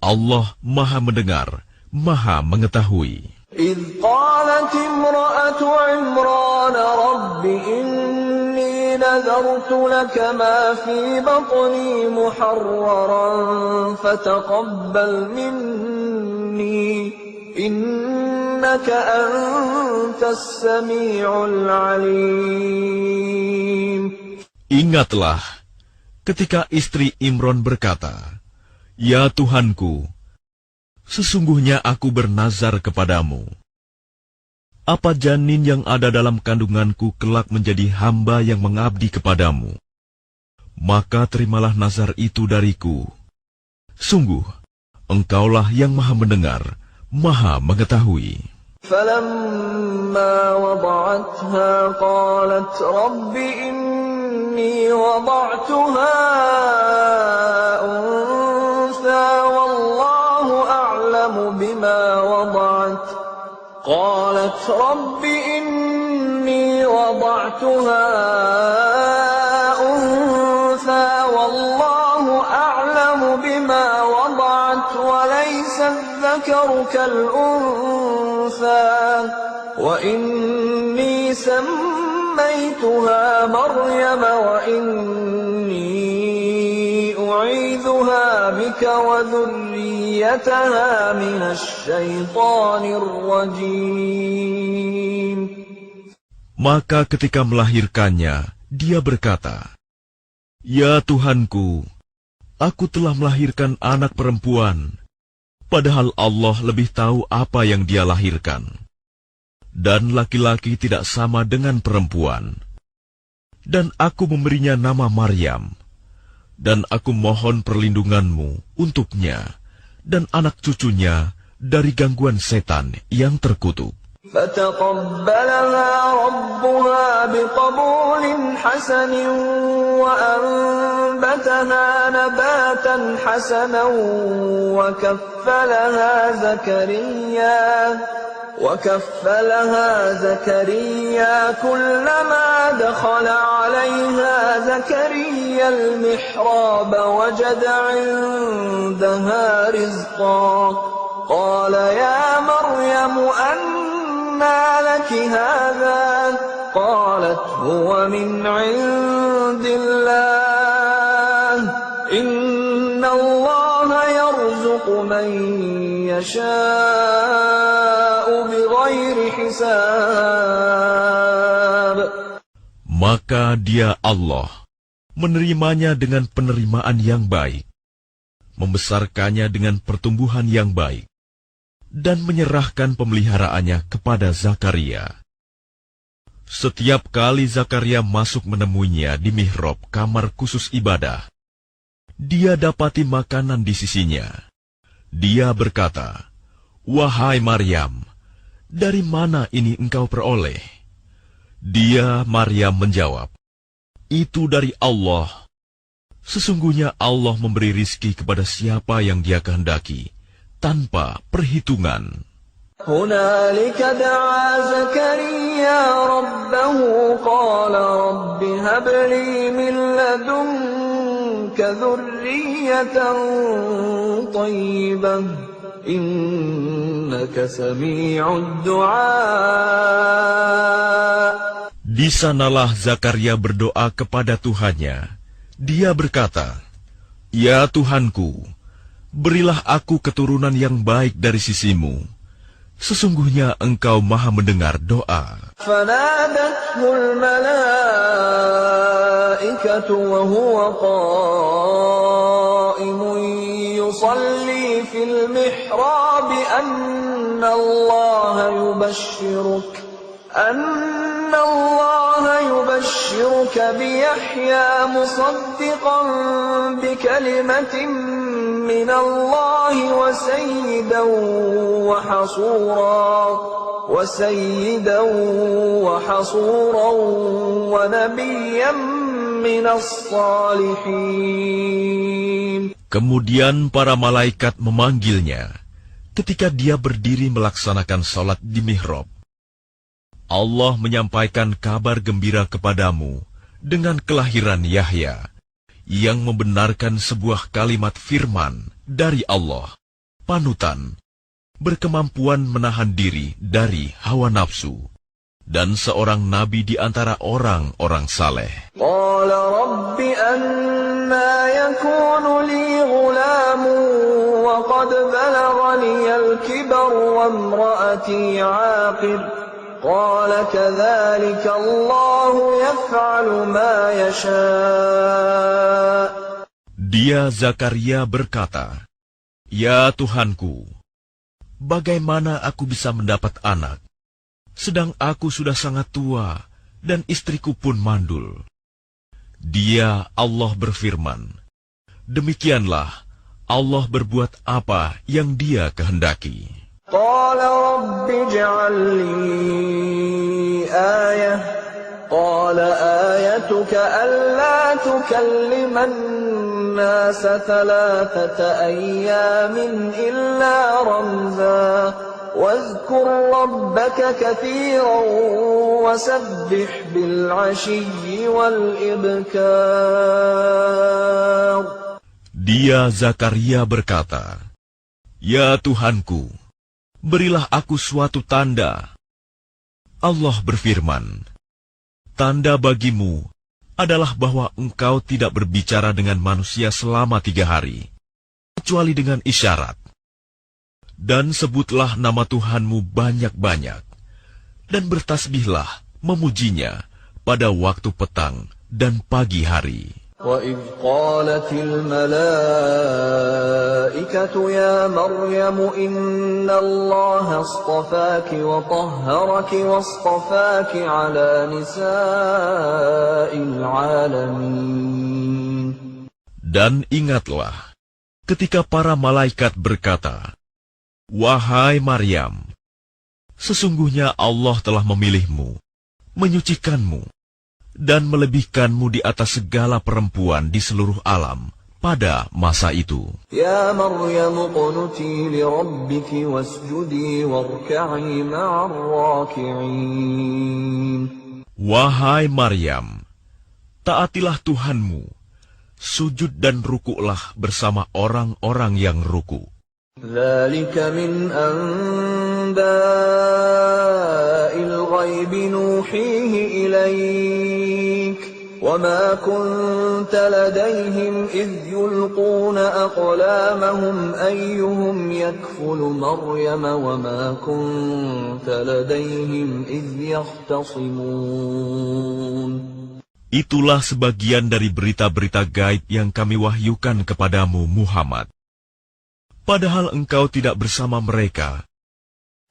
Allah Maha Mendengar, Maha Mengetahui.
إذ قالت امرأة عمران رب إني نذرت لك ما في بطني محررا فتقبل مني إنك أنت السميع العليم.
Ingatlah ketika istri Imron berkata, "Ya Tuhanku, sesungguhnya aku bernazar kepadamu. Apa janin yang ada dalam kandunganku kelak menjadi hamba yang mengabdi kepadamu? Maka terimalah nazar itu dariku. Sungguh, Engkaulah yang Maha Mendengar, Maha Mengetahui."
فلما وضعتها قالت رب إني وضعتها أنثى والله أعلم بما وضعت قالت رب إني وضعتها أنثى والله أعلم بما وضعت وليس الذكر كالأنثى وإني سميتها مريم وإني أعيذها بك وذريتها من الشيطان الرجيم.
Maka ketika melahirkannya, dia berkata, "Ya Tuhanku, aku telah melahirkan anak perempuan, padahal Allah lebih tahu apa yang dia lahirkan. Dan laki-laki tidak sama dengan perempuan. Dan aku memberinya nama Maryam. Dan aku mohon perlindunganmu untuknya dan anak cucunya dari gangguan setan yang terkutuk."
فتقبلها ربها بقبول حسن وأنبتها نباتا حسنا وكفلها زكريا كلما دخل عليها زكريا المحراب وجد عندها رزقا قال يا مريم أنى لك هذا قالت هو من عند الله إن الله يرزق من يشاء بغير حساب.
Maka dia Allah menerimanya dengan penerimaan yang baik, membesarkannya dengan pertumbuhan yang baik, dan menyerahkan pemeliharaannya kepada Zakaria. Setiap kali Zakaria masuk menemuinya di mihrab kamar khusus ibadah, dia dapati makanan di sisinya. Dia berkata, "Wahai Maryam, dari mana ini engkau peroleh?" Dia, Maryam, menjawab, "Itu dari Allah. Sesungguhnya Allah memberi rizki kepada siapa yang Dia kehendaki, tanpa perhitungan."
هنالك دعا زكريا ربه قال رب هب لي من لدنك ذرية طيبة إنك سميع الدعاء.
Di sanalah Zakaria berdoa kepada Tuhannya. Dia berkata, "Ya Tuhanku, berilah aku keturunan yang baik dari sisimu. Sesungguhnya Engkau Maha mendengar doa."
فنادته الملائكة وهو قائم يصلي في المحراب أن الله يبشرك بيحيى مصدقا بكلمة من الله وسيدا وحصورا ونبيا من الصالحين.
Kemudian para malaikat memanggilnya ketika dia berdiri melaksanakan salat di mihrab. Allah menyampaikan kabar gembira kepadamu dengan kelahiran Yahya, yang membenarkan sebuah kalimat firman dari Allah, panutan, berkemampuan menahan diri dari hawa nafsu, dan seorang nabi di antara orang-orang saleh.
قال رب أنى يكون لي غلام وقد بلغني الكبر وامرأتي عاقر قال كذلك الله يفعل ما يشاء.
Dia Zakaria berkata, "Ya Tuhanku, bagaimana aku bisa mendapat anak, sedang aku sudah sangat tua dan istriku pun mandul?" Dia, Allah, berfirman, "Demikianlah Allah berbuat apa yang Dia kehendaki."
قال رب اجعل لي آية قال آيتك ألا تكلم الناس 3 أيام إلا رمزا واذكر ربك كثيرا وسبح بالعشي والإبكار.
Dia Zakaria berkata, "Ya Tuhanku, berilah aku suatu tanda." Allah berfirman, "Tanda bagimu adalah bahwa engkau tidak berbicara dengan manusia selama 3 hari, kecuali dengan isyarat. Dan sebutlah nama Tuhanmu banyak-banyak, dan bertasbihlah memujinya pada waktu petang dan pagi hari."
وَإِذْ قَالَتِ الْمَلَائِكَةُ يَا مَرْيَمُ إِنَّ اللَّهَ اصْطَفَاكِ وَطَهَّرَكِ وَاصْطَفَاكِ عَلَى نِسَاءِ الْعَالَمِينَ.
Dan ingatlah ketika para malaikat berkata, "Wahai Maryam, sesungguhnya Allah telah memilihmu, menyucikanmu, dan melebihkanmu di atas segala perempuan di seluruh alam pada masa itu."
Ya Maryam qunuti li rabbiki wasjudi warka'i ma'ar raki'in.
Wahai Maryam, taatilah Tuhanmu, sujud dan rukuklah bersama orang-orang yang ruku.
Dzalika min anba'il ghaibi nuhihi ilaik. وَمَا كُنْتَ لَدَيْهِمْ إِذْ يُلْقُونَ أَقْلَامَهُمْ أَيُّهُمْ يَكْفُلُ مَرْيَمَ وَمَا كُنْتَ لَدَيْهِمْ إِذْ يَخْتَصِمُونَ.
Itulah sebagian dari berita-berita gaib yang kami wahyukan kepadamu, Muhammad. Padahal engkau tidak bersama mereka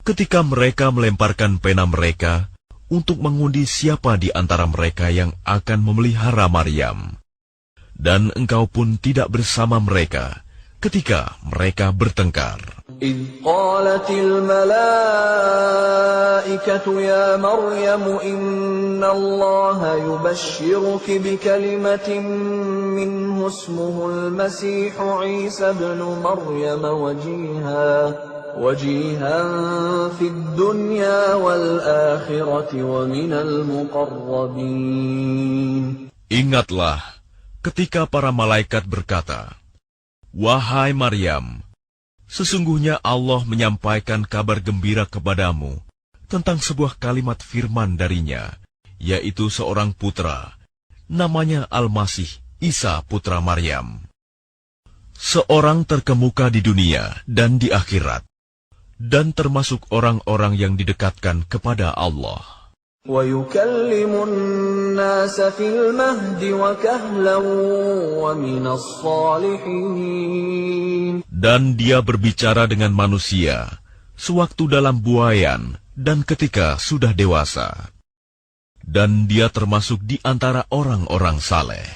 ketika mereka melemparkan pena mereka untuk mengundi siapa di antara mereka yang akan memelihara Maryam. Dan engkau pun tidak bersama mereka ketika mereka bertengkar.
إِذْ قَالَتِ الْمَلَائِكَةُ يَا مَرْيَمُ إِنَّ اللَّهَ يُبَشِّرُكِ بِكَلِمَةٍ مِّنْهُ اسْمُهُ الْمَسِيحُ عِيسَى ابْنُ مَرْيَمَ وَجِيهًا فِي الدُّنْيَا وَالْآخِرَةِ وَمِنَ الْمُقَرَّبِينَ.
Ingatlah ketika para malaikat berkata, "Wahai Maryam, sesungguhnya Allah menyampaikan kabar gembira kepadamu tentang sebuah kalimat firman darinya, yaitu seorang putra, namanya Al-Masih, Isa putra Maryam. Seorang terkemuka di dunia dan di akhirat, dan termasuk orang-orang yang didekatkan kepada Allah.
وَيُكَلِّمُ النَّاسَ فِي الْمَهْدِ وَكَهْلًا وَمِنَ الصَّالِحِينَ.
Dan dia berbicara dengan manusia sewaktu dalam buayan dan ketika sudah dewasa. Dan dia termasuk di antara orang-orang saleh.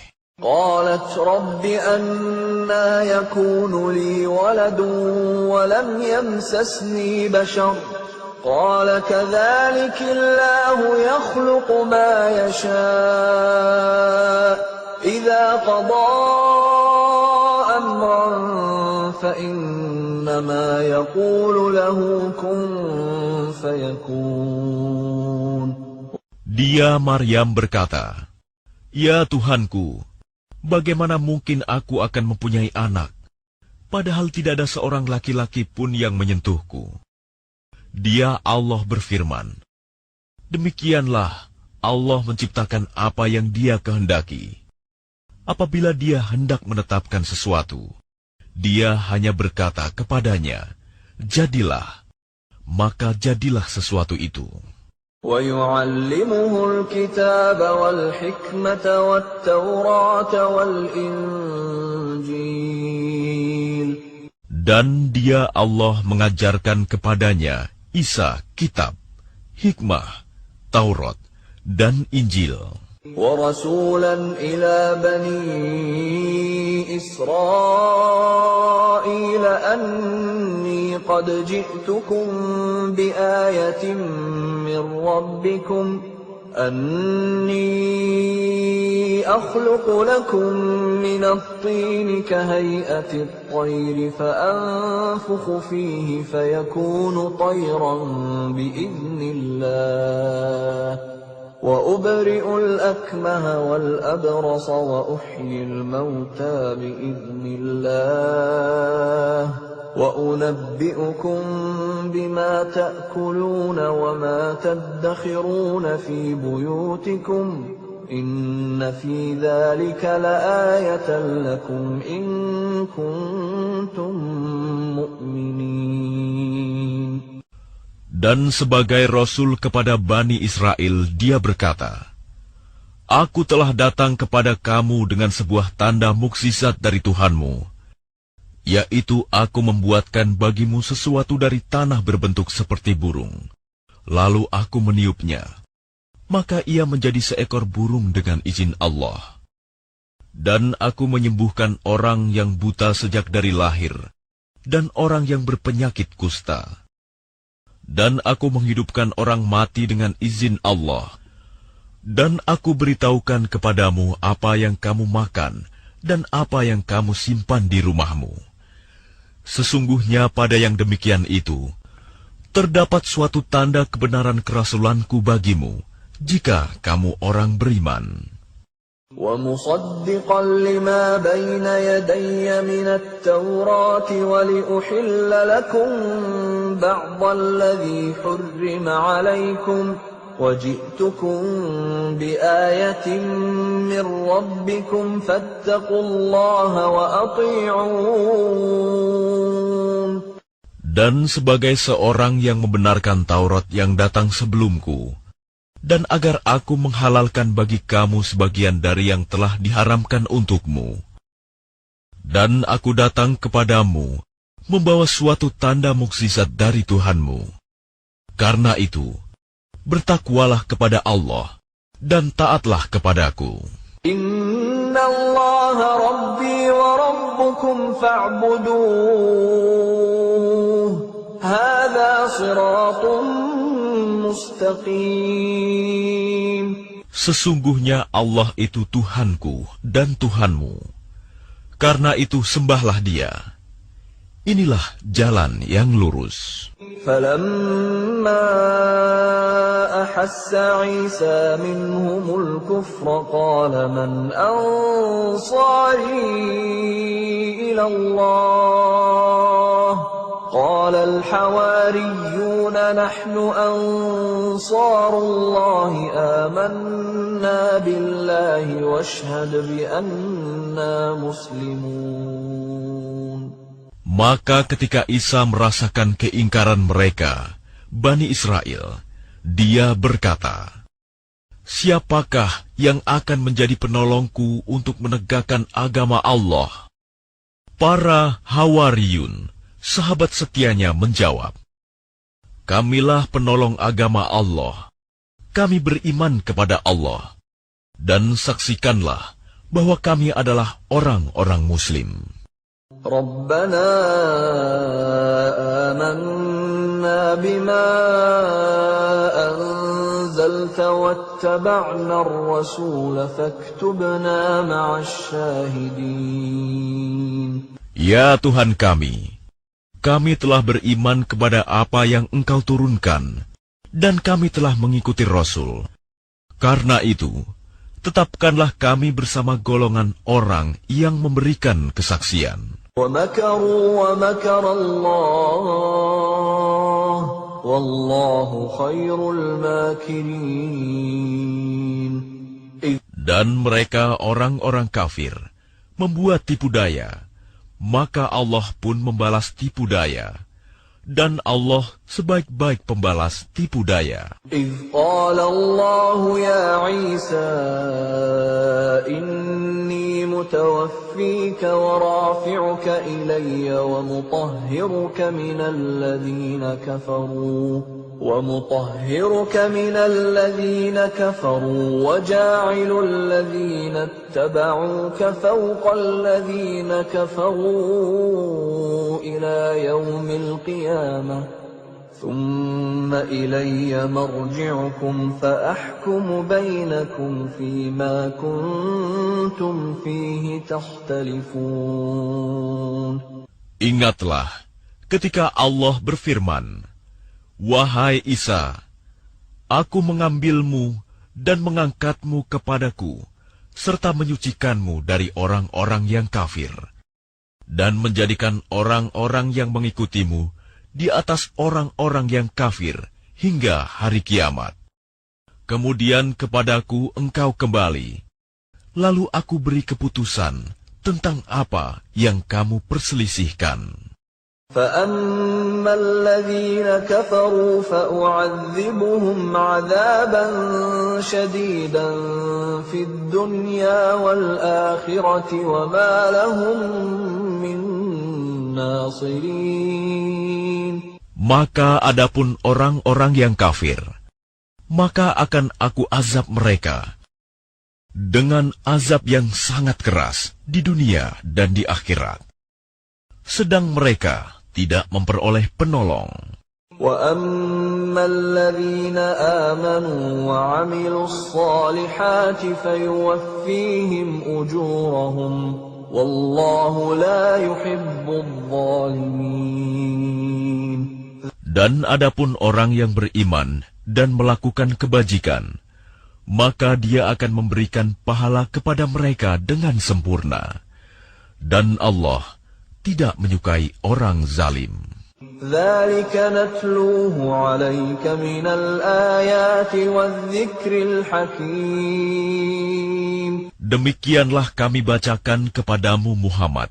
قالت رب أنى يكون لي ولد ولم يمسسني بشر قال كذلك الله يخلق ما يشاء إذا قضى أمرا فإنما يقول له كن فيكون.
Dia Maryam berkata, "Ya Tuhanku, bagaimana mungkin aku akan mempunyai anak, padahal tidak ada seorang laki-laki pun yang menyentuhku?" Dia Allah berfirman, "Demikianlah Allah menciptakan apa yang Dia kehendaki. Apabila Dia hendak menetapkan sesuatu, Dia hanya berkata kepadanya, 'Jadilah,' maka jadilah sesuatu itu."
وَيُعَلِّمُهُ الْكِتَابَ وَالْحِكْمَةَ وَالتَّوْرَاةَ وَالْإِنْجِيلَ.
Dan Dia Allah mengajarkan kepadanya Isa kitab, hikmah, Taurat, dan Injil.
وَرَسُولًا إِلَى بَنِي إِسْرَائِيلَ أَنِّي قَدْ جِئْتُكُمْ بِآيَةٍ مِّن رَّبِّكُمْ أَنِّي أَخْلُقُ لَكُم مِّنَ الطِّينِ كَهَيْئَةِ الطَّيْرِ فَأَنفُخُ فِيهِ فَيَكُونُ طَيْرًا بِإِذْنِ اللَّهِ وَأُبْرِئُ الْأَكْمَهَ وَالْأَبْرَصَ وَأُحْيِي الْمَوْتَى بِإِذْنِ اللَّهِ وَأُنَبِّئُكُم بِمَا تَأْكُلُونَ وَمَا تَدَّخِرُونَ فِي بُيُوتِكُمْ إِنَّ فِي ذَلِكَ لَآيَةً لَكُمْ إِن كُنتُم مُّؤْمِنِينَ.
Dan sebagai Rasul kepada Bani Israel, dia berkata, "Aku telah datang kepada kamu dengan sebuah tanda mukjizat dari Tuhanmu, yaitu aku membuatkan bagimu sesuatu dari tanah berbentuk seperti burung. Lalu aku meniupnya, maka ia menjadi seekor burung dengan izin Allah. Dan aku menyembuhkan orang yang buta sejak dari lahir, dan orang yang berpenyakit kusta. Dan aku menghidupkan orang mati dengan izin Allah. Dan aku beritahukan kepadamu apa yang kamu makan dan apa yang kamu simpan di rumahmu. Sesungguhnya pada yang demikian itu, terdapat suatu tanda kebenaran kerasulanku bagimu, jika kamu orang beriman."
وَمُصَدِّقًا لِمَا بَيْنَ يَدَيَّ مِنَ التَّوْرَاةِ وَلِأُحِلَّ لَكُم بَعْضَ الَّذِي حُرِّمَ عَلَيْكُمْ وَجِئْتُكُمْ بِآيَةٍ مِّن رَّبِّكُمْ فَاتَّقُوا اللَّهَ وَأَطِيعُونِ.
Dan sebagai seorang yang membenarkan Taurat yang datang sebelumku, dan agar aku menghalalkan bagi kamu sebagian dari yang telah diharamkan untukmu. Dan aku datang kepadamu, membawa suatu tanda mukjizat dari Tuhanmu. Karena itu, bertakwalah kepada Allah, dan taatlah kepadaku.
Inna Allah Rabbi wa Rabbukum fa'buduh. Hadha siratun mustaqim.
Sesungguhnya Allah itu Tuhanku dan Tuhanmu. Karena itu sembahlah Dia. Inilah jalan yang lurus.
فَلَمَّا أَحَسَّ عِيسَى مِنْهُمُ الْكُفْرَ قَالَ مَنْ أَنصَارِي إِلَى اللَّهِ قَالَ الْحَوَارِيُّونَ نَحْنُ أَنصَارُ اللَّهِ آمَنَّا بِاللَّهِ وَاشْهَدْ بِأَنَّا مُسْلِمُونَ.
Maka ketika Isa merasakan keingkaran mereka, Bani Israel, dia berkata, "Siapakah yang akan menjadi penolongku untuk menegakkan agama Allah?" Para Hawariyun, sahabat setianya, menjawab, "Kamilah penolong agama Allah. Kami beriman kepada Allah. Dan saksikanlah bahwa kami adalah orang-orang Muslim."
رَبَّنَا آمَنَّا بِمَا أَنزَلْتَ وَاتَّبَعْنَا الرَّسُولَ فَاكْتُبْنَا مَعَ الشَّاهِدِينَ.
Ya Tuhan kami telah beriman kepada apa yang Engkau turunkan, dan kami telah mengikuti Rasul. Karena itu, tetapkanlah kami bersama golongan orang yang memberikan kesaksian.
وَمَكَرُوا وَمَكَرَ اللَّهُ وَاللَّهُ خَيْرُ الْمَاكِرِينَ.
Dan mereka orang-orang kafir membuat tipu daya, maka Allah pun membalas tipu daya. Dan Allah sebaik-baik pembalas tipu daya.
إِذْ قَالَ اللَّهُ يَا عِيسَى إِنِّي مُتَوَفِّيكَ وَرَافِعُكَ إِلَيَّ وَمُطَهِّرُكَ مِنَ الَّذِينَ كَفَرُوا وَجَاعِلُ الَّذِينَ اتَّبَعُوكَ فَوْقَ الَّذِينَ كَفَرُوا إِلَى يَوْمِ الْقِيَامَةِ ثُمَّ إِلَيَّ مَرْجِعُكُمْ فَأَحْكُمُ بَيْنَكُمْ فِيمَا كُنتُمْ فِيهِ تَخْتَلِفُونَ.
Ingatlah ketika Allah berfirman, "Wahai Isa, Aku mengambilmu dan mengangkatmu kepadaku, serta menyucikanmu dari orang-orang yang kafir, dan menjadikan orang-orang yang mengikutimu di atas orang-orang yang kafir hingga hari kiamat. Kemudian kepadaku engkau kembali, lalu aku beri keputusan tentang apa yang kamu perselisihkan."
فَأَمَّا الَّذِينَ كَفَرُوا فَأُعَذِّبُهُمْ عَذَابًا شَدِيدًا فِي الدُّنْيَا وَالْآخِرَةِ وَمَا لَهُم مِّن نَّاصِرِينَ.
Maka adapun orang-orang yang kafir, maka akan aku azab mereka dengan azab yang sangat keras di dunia dan di akhirat. Sedang mereka tidak memperoleh penolong.
وَأَمَّا الَّذِينَ آمَنُوا وَعَمِلُوا الصَّالِحَاتِ فَيُوَفِّيهِمْ أُجُورَهُمْ وَاللَّهُ لَا يُحِبُّ الظَّالِمِينَ.
Dan adapun orang yang beriman dan melakukan kebajikan, maka Dia akan memberikan pahala kepada mereka dengan sempurna. Dan Allah tidak menyukai orang zalim.
ذلك نتلوه عليك من الآيات والذكر الحكيم.
Demikianlah kami bacakan kepadamu Muhammad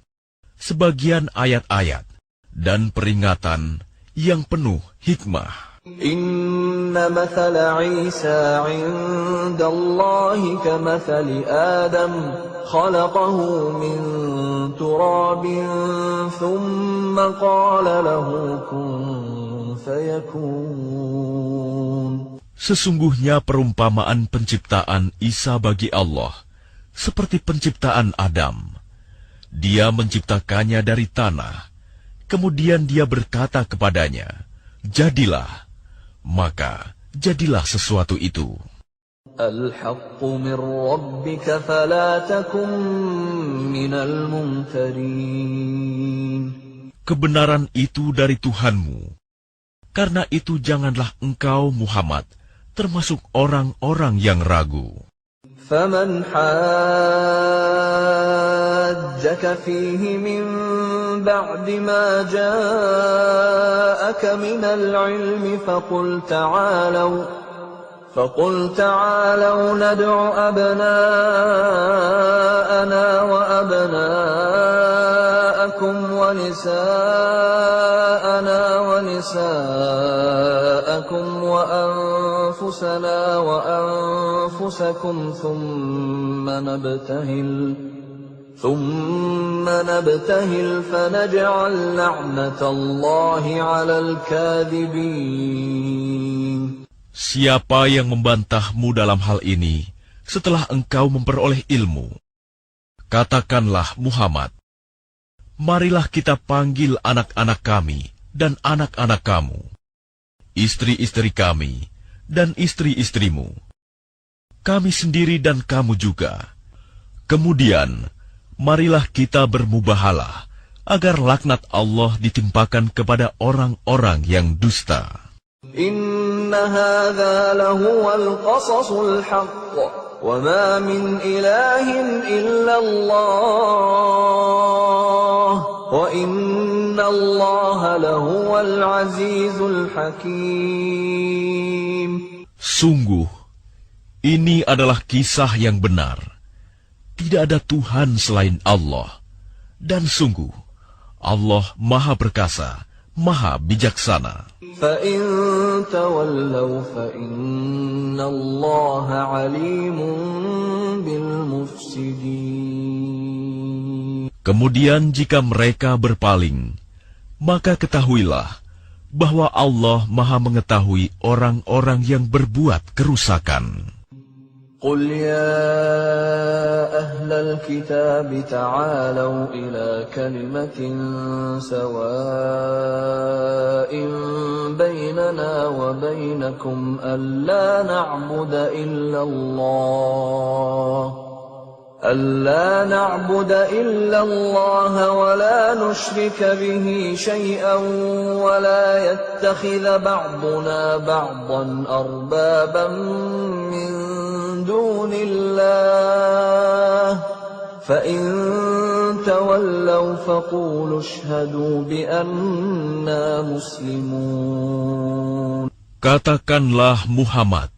sebagian ayat-ayat dan peringatan yang penuh hikmah.
Inna mathala Isa 'inda Allahi kamathali Adam khalaqahu min turabin thumma qala lahu kun fayakun.
Sesungguhnya perumpamaan penciptaan Isa bagi Allah seperti penciptaan Adam. Dia menciptakannya dari tanah, kemudian dia berkata kepadanya, "Jadilah," maka jadilah sesuatu itu.
Al-haqqu min rabbika fala takun minal mumtarin.
Kebenaran itu dari Tuhanmu. Karena itu janganlah engkau Muhammad termasuk orang-orang yang ragu.
فَمَنْ حَاجَّكَ فِيهِ مِنْ بَعْدِ مَا جَاءَكَ مِنَ الْعِلْمِ فَقُلْ تَعَالَوْا نَدْعُ أَبْنَاءَنَا وَأَبْنَاءَكُمْ وَنِسَاءَنَا وَنِسَاءَكُمْ وَأَنفُسَنَا وَأَنفُسَكُمْ ثُمَّ نَبْتَهِلْ فَنَجْعَلْ لَعْنَةَ اللَّهِ عَلَى الْكَاذِبِينَ.
Siapa yang membantahmu dalam hal ini setelah engkau memperoleh ilmu? Katakanlah Muhammad, marilah kita panggil anak-anak kami dan anak-anak kamu, istri-istri kami dan istri-istrimu, kami sendiri dan kamu juga. Kemudian, marilah kita bermubahalah agar laknat Allah ditimpakan kepada orang-orang yang dusta.
Inna hadza lahuwal qasasul haqq wa ma min ilahin illallah wa inna Allaha lahuwal azizul hakim.
Sungguh, ini adalah kisah yang benar. Tidak ada Tuhan selain Allah. Dan sungguh, Allah Maha Perkasa, Maha Bijaksana.
فَإِن تَوَلَّوْا فَإِنَّ اللَّهَ عَلِيمٌ بِالْمُفْسِدِينَ.
Kemudian jika mereka berpaling, maka ketahuilah bahwa Allah Maha mengetahui orang-orang yang berbuat kerusakan.
قُلْ يَا أَهْلَ الْكِتَابِ تَعَالَوْا إِلَى كَلِمَةٍ سَوَاءٍ بَيْنَنَا وَبَيْنَكُمْ أَلَّا نَعْبُدَ إِلَّا اللَّهَ وَلَا نُشْرِكَ بِهِ شَيْئًا وَلَا يَتَّخِذَ بَعْضُنَا بَعْضًا أَرْبَابًا مِّن دون الله فإن تولوا فقولوا اشهدوا بأننا مسلمون.
Katakanlah Muhammad,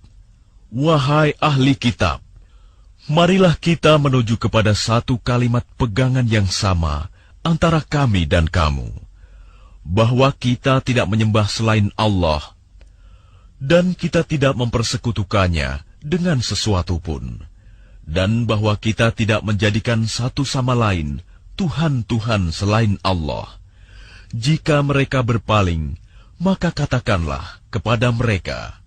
wahai ahli kitab, marilah kita menuju kepada satu kalimat pegangan yang sama antara kami dan kamu, bahwa kita tidak menyembah selain Allah, dan kita tidak mempersekutukannya dengan sesuatu pun, dan bahwa kita tidak menjadikan satu sama lain Tuhan-Tuhan selain Allah. Jika mereka berpaling, maka katakanlah kepada mereka,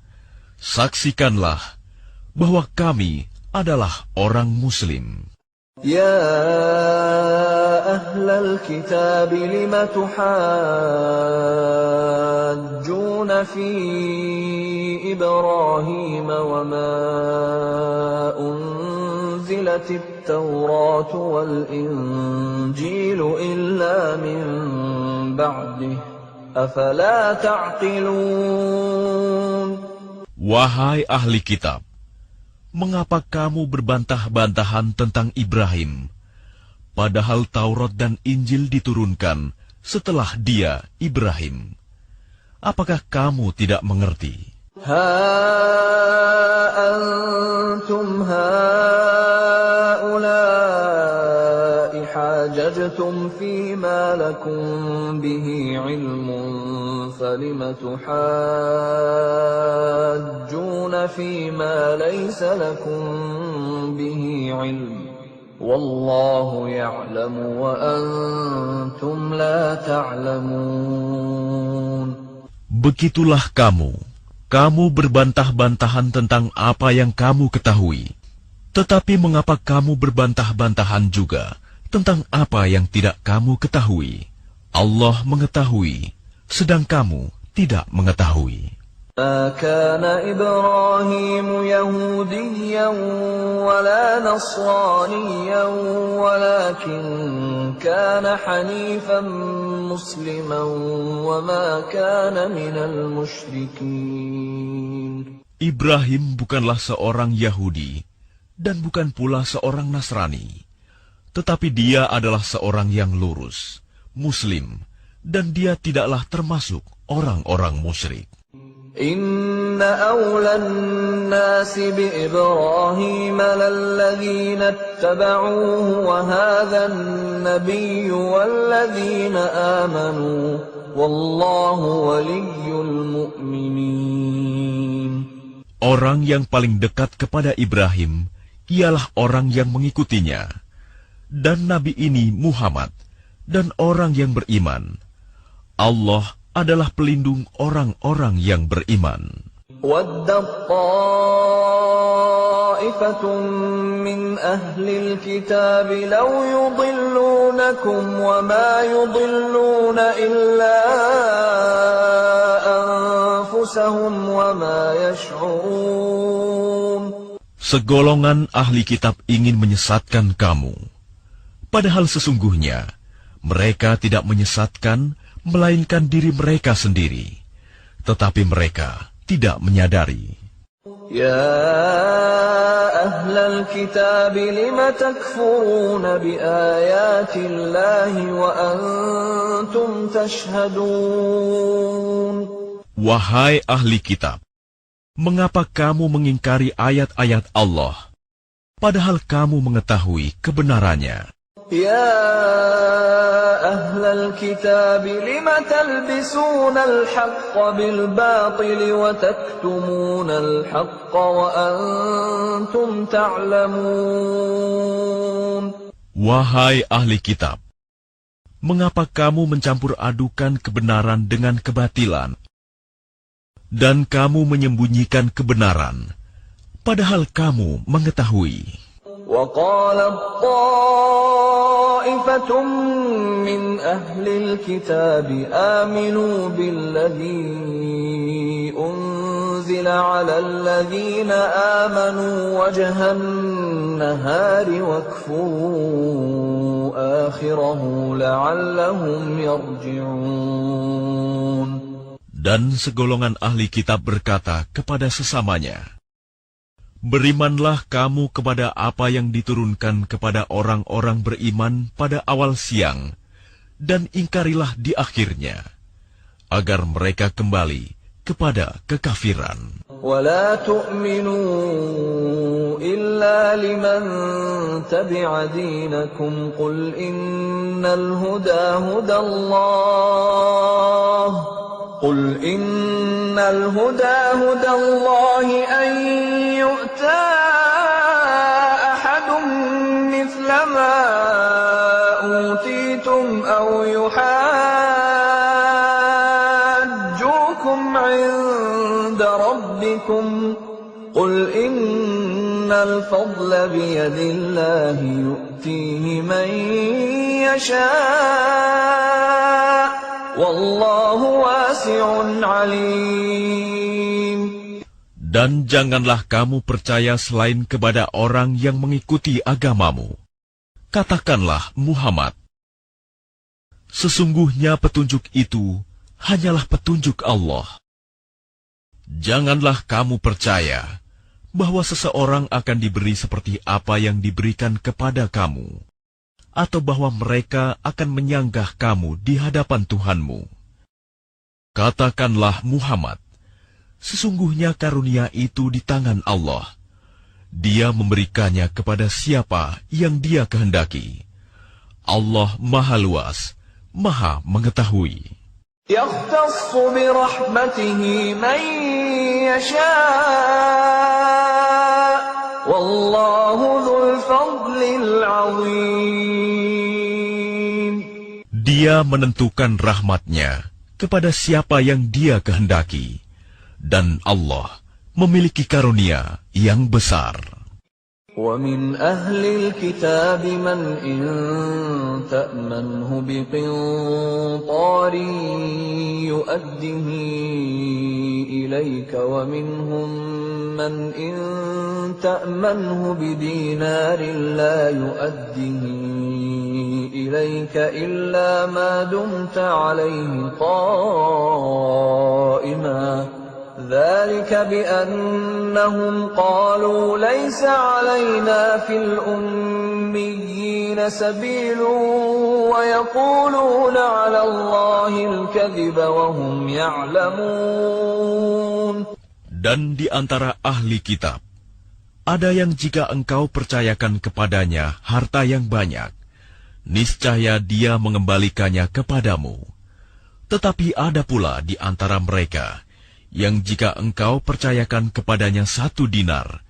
saksikanlah bahwa kami adalah orang Muslim.
Ya ahlal kitab lima tuhajjuna fi Ibrahim wa ma unzilatit Taurat wal Injil illa min ba'dih afala ta'qilun.
Wahai ahli kitab, mengapa kamu berbantah-bantahan tentang Ibrahim, padahal Taurat dan Injil diturunkan setelah dia, Ibrahim? Apakah kamu tidak mengerti?
Ha antum haula'i hajajtum fima lakum bihi ilmun falima tuhajjuna fima laysa lakum bihi ilm wallahu ya'lamu wa antum la ta'lamun.
Begitulah kamu berbantah-bantahan tentang apa yang kamu ketahui. Tetapi mengapa kamu berbantah-bantahan juga tentang apa yang tidak kamu ketahui? Allah mengetahui, sedang kamu tidak mengetahui.
ما كان إبراهيم يهوديا ولا نصرانيا ولكن كان حنيفا مسلما وما كان من المشركين.
Ibrahim bukanlah seorang Yahudi dan bukan pula seorang Nasrani, tetapi dia adalah seorang yang lurus, Muslim, dan dia tidaklah termasuk orang-orang musyrik.
Inna awlan nasi bi Ibrahim lalladhina ittaba'uhu wa hadha an-nabiyyu walladhina amanu wallahu waliyyul mu'minin.
Orang yang paling dekat kepada Ibrahim ialah orang yang mengikutinya, dan Nabi ini Muhammad, dan orang yang beriman. Allah adalah pelindung orang-orang yang beriman.
Waddat ta'ifatun min ahlil kitab law yudillunakum wa ma yudilluna illa anfusahum wa ma yash'urun.
Segolongan ahli kitab ingin menyesatkan kamu, padahal sesungguhnya mereka tidak menyesatkan melainkan diri mereka sendiri, tetapi mereka tidak menyadari.
Ya ahlal kitab lima takfuruna bi ayatillahi wa antum tashhadun.
Wahai ahli kitab, mengapa kamu mengingkari ayat-ayat Allah, padahal kamu mengetahui kebenarannya?
Ya ahlal kitab lima talbisuna al-haqqa bil-batil wa taktumuna al-haqqa wa antum ta'lamun.
Wahai ahli kitab, mengapa kamu mencampur adukan kebenaran dengan kebatilan, dan kamu menyembunyikan kebenaran, padahal kamu mengetahui?
وقالت طائفة من أهل الكتاب آمنوا بالذي أنزل على الذين آمنوا وجه النهار واكفروا آخره لعلهم يرجعون.
Dan segolongan ahli kitab berkata kepada sesamanya, berimanlah kamu kepada apa yang diturunkan kepada orang-orang beriman pada awal siang, dan ingkarilah di akhirnya, agar mereka kembali kepada kekafiran.
وَلَا تُؤْمِنُوا إِلَّا لِمَنْ تَبِعَ دِينَكُمْ قُلْ إِنَّ الْهُدَى هُدَى اللَّهِ أَنْ يُؤْتَى أَحَدٌ مِثْلَ مَا أُوتِيتُمْ أَوْ يُحَاجُّوكُمْ عِنْدَ رَبِّكُمْ قُلْ إِنَّ الْفَضْلَ بِيَدِ اللَّهِ يُؤْتِيهِ مَنْ يَشَاءُ وَاللَّهُ وَاسِعٌ عَلِيمٌ.
Dan janganlah kamu percaya selain kepada orang yang mengikuti agamamu. Katakanlah, Muhammad, sesungguhnya petunjuk itu hanyalah petunjuk Allah. Janganlah kamu percaya bahwa seseorang akan diberi seperti apa yang diberikan kepada kamu, atau bahwa mereka akan menyanggah kamu di hadapan Tuhanmu. Katakanlah Muhammad, sesungguhnya karunia itu di tangan Allah. Dia memberikannya kepada siapa yang Dia kehendaki. Allah Maha Luas, Maha Mengetahui.
يختص برحمته من يشاء والله ذو الفضل العظيم.
Dia menentukan rahmat-Nya kepada siapa yang Dia kehendaki, dan Allah memiliki karunia yang besar.
وَمِنْ أَهْلِ الْكِتَابِ مَنْ إِنْ تَأْمَنْهُ بِقِنْطَارٍ يُؤَدِّهِ إِلَيْكَ وَمِنْهُمْ مَنْ إِنْ تَأْمَنْهُ بِدِينَارٍ لَا يُؤَدِّهِ إِلَيْكَ إِلَّا مَا دُمْتَ عَلَيْهِ قَائِمًا ذلك بأنهم قالوا ليس علينا في الأميين سبيل ويقولون على الله الكذب وهم يعلمون.
Dan di antara ahli kitab, ada yang jika engkau percayakan kepadanya harta yang banyak, niscaya dia mengembalikannya kepadamu. Tetapi ada pula di antara mereka yang jika engkau percayakan kepadanya 1 dinar,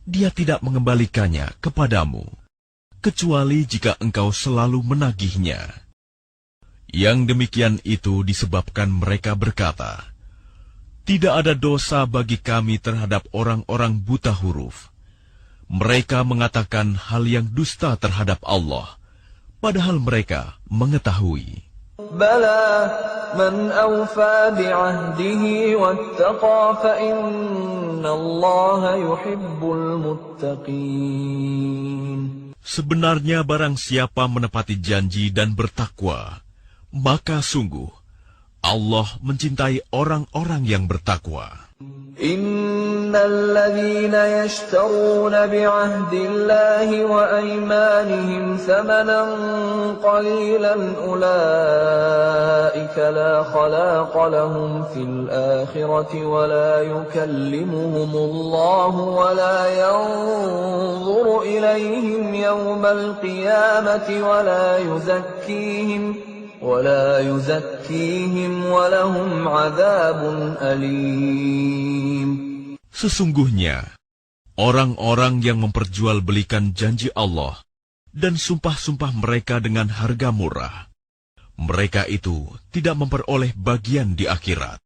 dia tidak mengembalikannya kepadamu, kecuali jika engkau selalu menagihnya. Yang demikian itu disebabkan mereka berkata, tidak ada dosa bagi kami terhadap orang-orang buta huruf. Mereka mengatakan hal yang dusta terhadap Allah, padahal mereka mengetahui.
Bala man awfa bi'ahdihi wattaqa fa innallaha yuhibbul muttaqin.
Sebenarnya barang siapa menepati janji dan bertakwa, maka sungguh Allah mencintai orang-orang yang bertakwa.
Innal ladzina yashtaruna bi'ahdillahi wa aymanihim thamanan qalilan ulaika la khalaqa lahum fil akhirati wa la yukallimuhumullahu wa la yanzuru ilayhim yawmal qiyamati wa la yuzakkihim وَلَا يُزَكِّيهِمْ وَلَهُمْ عَذَابٌ أَلِيمٌ.
Sesungguhnya, orang-orang yang memperjualbelikan janji Allah dan sumpah-sumpah mereka dengan harga murah, mereka itu tidak memperoleh bagian di akhirat.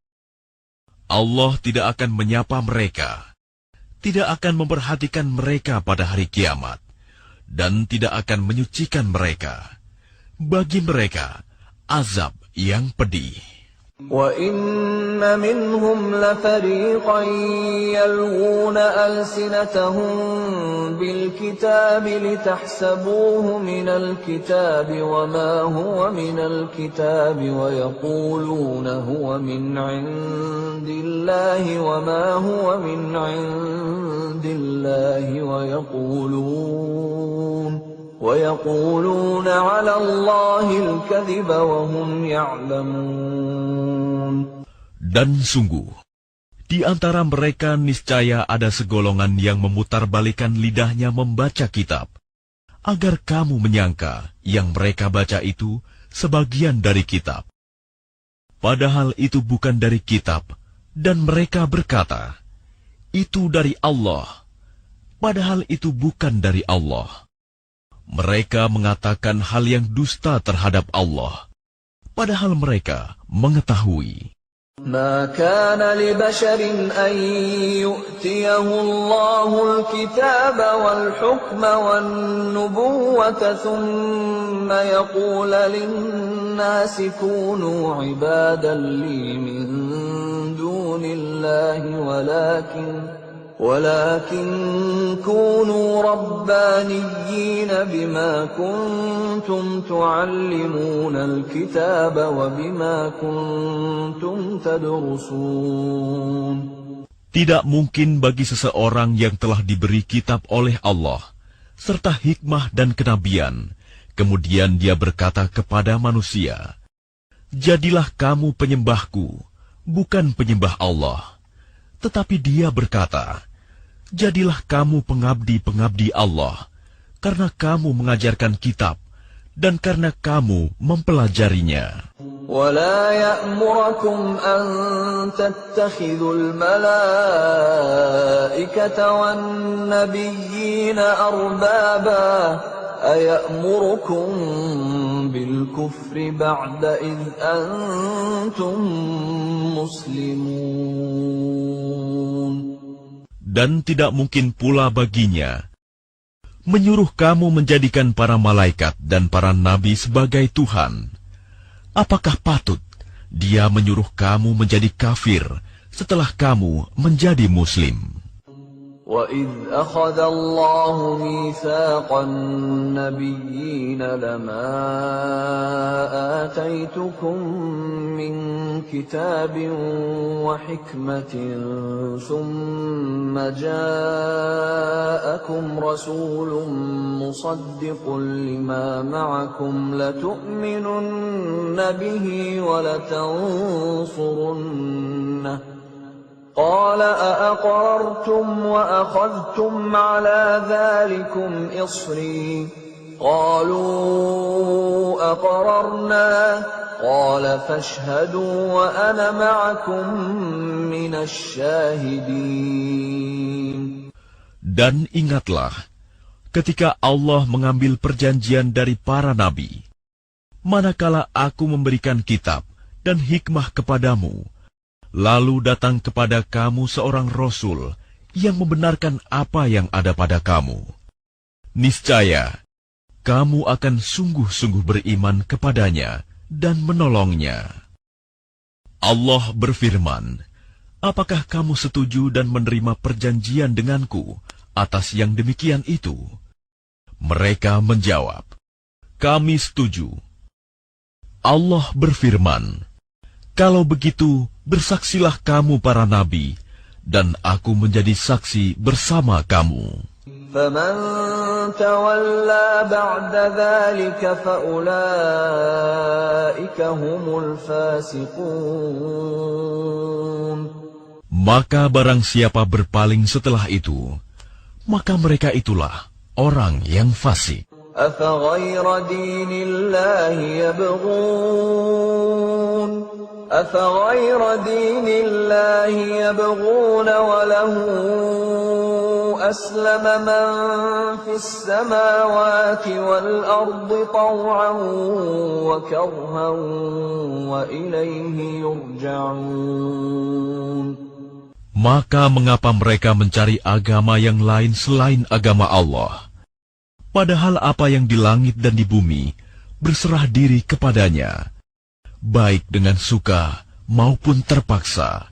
Allah tidak akan menyapa mereka, tidak akan memperhatikan mereka pada hari kiamat, dan tidak akan menyucikan mereka. Bagi mereka, azab yang pedih.
وَإِنَّ مِنْهُمْ لَفَرِيقًا يَلْوُونَ أَلْسِنَتَهُم بِالْكِتَابِ لِتَحْسَبُوهُ مِنَ الْكِتَابِ وَمَا هُوَ مِنَ الْكِتَابِ وَيَقُولُونَ هُوَ مِنْ عِندِ اللَّهِ وَمَا هُوَ مِنْ عِندِ اللَّهِ وَيَقُولُونَ عَلَى اللَّهِ الْكَذِبَ وَهُمْ يَعْلَمُونَ.
Dan sungguh, di antara mereka niscaya ada segolongan yang memutarbalikkan lidahnya membaca kitab, agar kamu menyangka yang mereka baca itu sebagian dari kitab. Padahal itu bukan dari kitab, dan mereka berkata, itu dari Allah, padahal itu bukan dari Allah. Mereka mengatakan hal yang dusta terhadap Allah, padahal mereka mengetahui.
ما كان لبشر أن يؤتيه الله الكتاب والحكم والنبوة ثم يقول للناس كونوا عبادا لي من دون الله ولكن كونوا ربانيين بما كنتم تعلمون الكتاب وبما كنتم تدرسون.
Tidak mungkin bagi seseorang yang telah diberi kitab oleh Allah, serta hikmah dan kenabian, kemudian dia berkata kepada manusia, jadilah kamu penyembahku, bukan penyembah Allah. Tetapi dia berkata, jadilah kamu pengabdi-pengabdi Allah, karena kamu mengajarkan kitab, dan karena kamu mempelajarinya.
وَلَا يَأْمُرَكُمْ أَن تَتَّخِذُوا الْمَلَائِكَةَ وَالنَّبِيِّينَ أَرْبَابًا أَيَأْمُرُكُم بِالْكُفْرِ بَعْدَ إِذْ أَنْتُمْ مُسْلِمُونَ.
Dan tidak mungkin pula baginya menyuruh kamu menjadikan para malaikat dan para nabi sebagai Tuhan. Apakah patut dia menyuruh kamu menjadi kafir setelah kamu menjadi Muslim?
وَإِذْ أَخَذَ اللَّهُ مِيثَاقَ النَّبِيِّينَ لَمَا آتَيْتُكُم مِّن كِتَابٍ وَحِكْمَةٍ ثُمَّ جَاءَكُمْ رَسُولٌ مُّصَدِّقٌ لِّمَا مَعَكُمْ لَتُؤْمِنُنَّ بِهِ وَلَتَنصُرُنَّهُ قال أأقررتم وأخذتم على ذلكم إصري قالوا أقررنا قال فاشهدوا وأنا معكم من الشاهدين.
Dan ingatlah ketika Allah mengambil perjanjian dari para nabi, manakala aku memberikan kitab dan hikmah kepadamu, lalu datang kepada kamu seorang Rasul yang membenarkan apa yang ada pada kamu. Niscaya, kamu akan sungguh-sungguh beriman kepadanya dan menolongnya. Allah berfirman, apakah kamu setuju dan menerima perjanjian denganku atas yang demikian itu? Mereka menjawab, kami setuju. Allah berfirman, kalau begitu, bersaksilah kamu para nabi, dan aku menjadi saksi bersama kamu.
فَمَن تَوَلَّى بَعْدَ ذَلِكَ فَأُولَٰئِكَ هُمُ الْفَاسِقُونَ.
Maka barang siapa berpaling setelah itu, maka mereka itulah orang yang fasik.
أَفَغَيْرَ دِينِ اللَّهِ يَبْغُونَ أَفَغَيْرَ دِينِ اللَّهِ يَبْغُونَ وَلَهُ أَسْلَمَ مَن فِي السَّمَاوَاتِ وَالْأَرْضِ طَوْعًا وَكَرْهًا وَإِلَيْهِ يُرْجَعُونَ.
Maka mengapa mereka mencari agama yang lain selain agama Allah? Padahal apa yang di langit dan di bumi berserah diri kepadanya, baik dengan suka maupun terpaksa,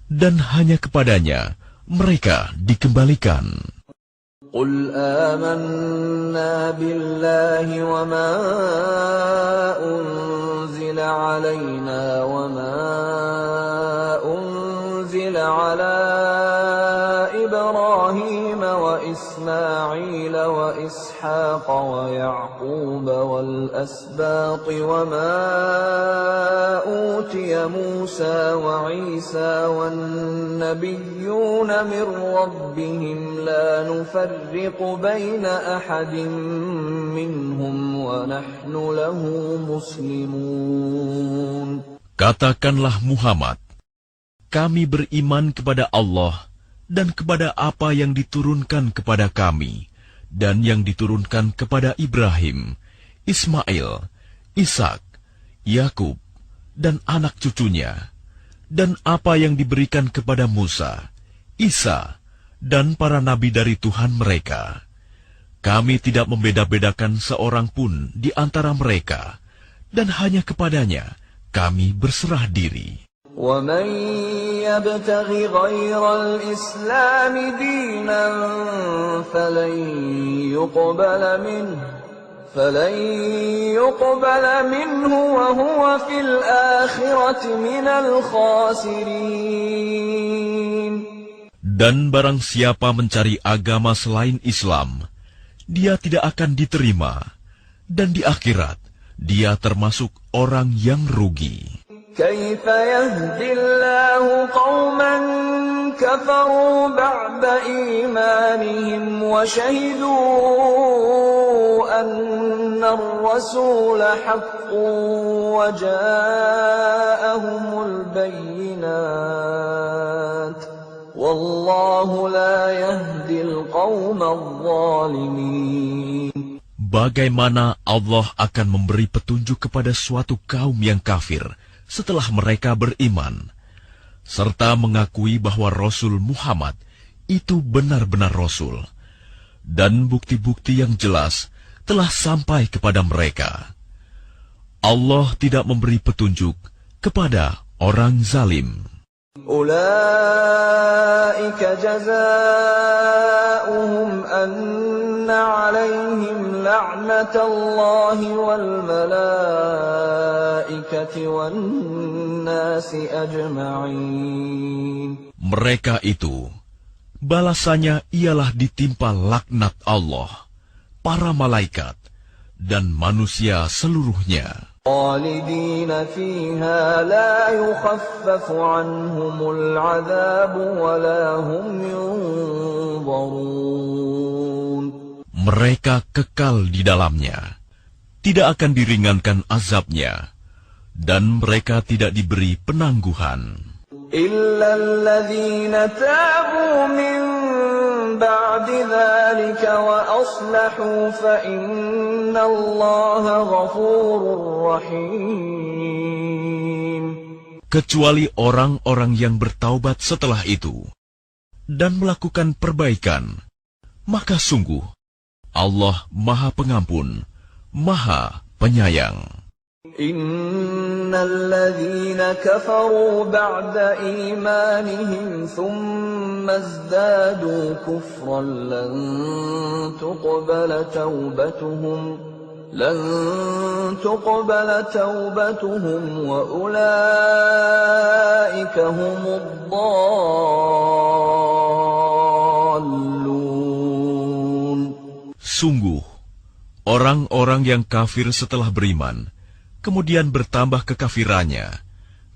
dan hanya kepadanya mereka dikembalikan.
قُلْ آمَنَّا بِاللَّهِ وَمَا أُنزِلَ عَلَيْنَا وَمَا أُنزِلَ عَلَى إِبْرَاهِيمَ وَإِسْمَاعِيلَ وَإِسْحَاقَ وَيَعْقُوبَ وَالْأَسْبَاطِ وَمَا أُوتِيَ مُوسَى وَعِيسَى وَالنَّبِيُّونَ مِن رَّبِّهِمْ لَا نُفَرِّقُ بَيْنَ أَحَدٍ مِّنْهُمْ وَنَحْنُ لَهُ مُسْلِمُونَ.
Katakanlah Muhammad, kami beriman kepada Allah dan kepada apa yang diturunkan kepada kami dan yang diturunkan kepada Ibrahim, Ismail, Ishak, Yakub, dan anak cucunya, dan apa yang diberikan kepada Musa, Isa, dan para nabi dari Tuhan mereka. Kami tidak membeda-bedakan seorang pun di antara mereka, dan hanya kepadanya kami berserah diri.
وَمَن يَبْتَغِ غَيْرَ الْإِسْلَامِ دِينًا فَلَن يُقْبَلَ مِنْهُ وَهُوَ فِي الْآخِرَةِ مِنَ الْخَاسِرِينَ.
Dan barang siapa mencari agama selain Islam, dia tidak akan diterima, dan di akhirat dia termasuk orang yang rugi.
كيف يهدي الله قوما كفروا بعد إيمانهم وشهدوا أن الرسول حق وجاءهم البينات والله لا يهدي القوم الظالمين.
Bagaimana Allah akan memberi petunjuk kepada suatu kaum yang kafir setelah mereka beriman, serta mengakui bahwa Rasul Muhammad itu benar-benar Rasul, dan bukti-bukti yang jelas telah sampai kepada mereka. Allah tidak memberi petunjuk kepada orang zalim.
أولئك جزاؤهم أن عليهم لعنة الله والملائكة والناس أجمعين.
Mereka itu, balasannya ialah ditimpa laknat Allah, para malaikat, dan manusia seluruhnya.
خالدين فيها لا يخفف عنهم العذاب ولا هم ينظرون.
Mereka kekal di dalamnya, tidak akan diringankan azabnya, dan mereka tidak diberi penangguhan.
إلا الذين تابوا من بعد ذلك وأصلحوا فإن الله غفور رحيم.
Kecuali orang-orang yang bertaubat setelah itu dan melakukan perbaikan, maka sungguh Allah Maha Pengampun, Maha Penyayang.
إن الذين كفروا بعد إيمانهم ثم ازدادوا كفرا لن تقبل توبتهم وأولئك هم الضالون.
Sungguh, orang-orang yang kafir setelah beriman kemudian bertambah kekafirannya,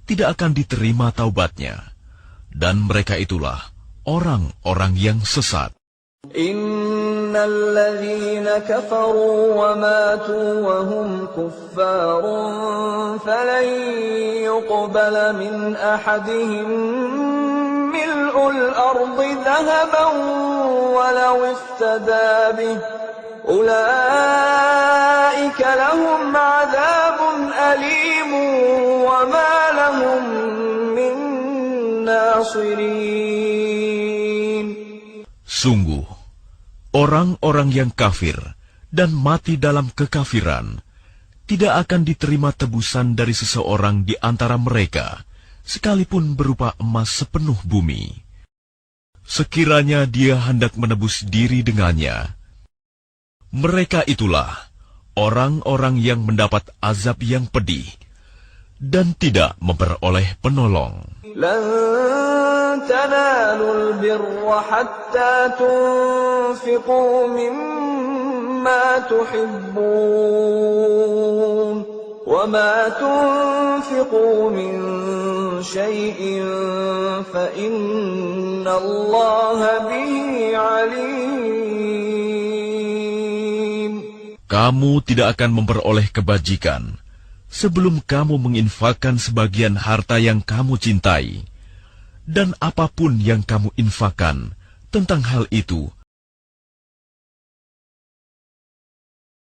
tidak akan diterima taubatnya, dan mereka itulah orang-orang yang sesat.
Innal ladzina kafaru wa matu wa hum kuffarun falan yuqbala min ahadihim mil'ul ardi dhahaban walau iftada bih ulaika lahum 'adzabun alim wa ma lahum min nasirin.
Sungguh, orang-orang yang kafir dan mati dalam kekafiran tidak akan diterima tebusan dari seseorang di antara mereka, sekalipun berupa emas sepenuh bumi. Sekiranya dia hendak menebus diri dengannya, mereka itulah orang-orang yang mendapat azab yang pedih dan tidak memperoleh penolong.
لن تنالوا البر حتى تنفقوا مما تحبون وما تنفقوا من شيء فإن الله به عليم.
Kamu tidak akan memperoleh kebajikan sebelum kamu menginfakkan sebagian harta yang kamu cintai, dan apapun yang kamu infakkan tentang hal itu,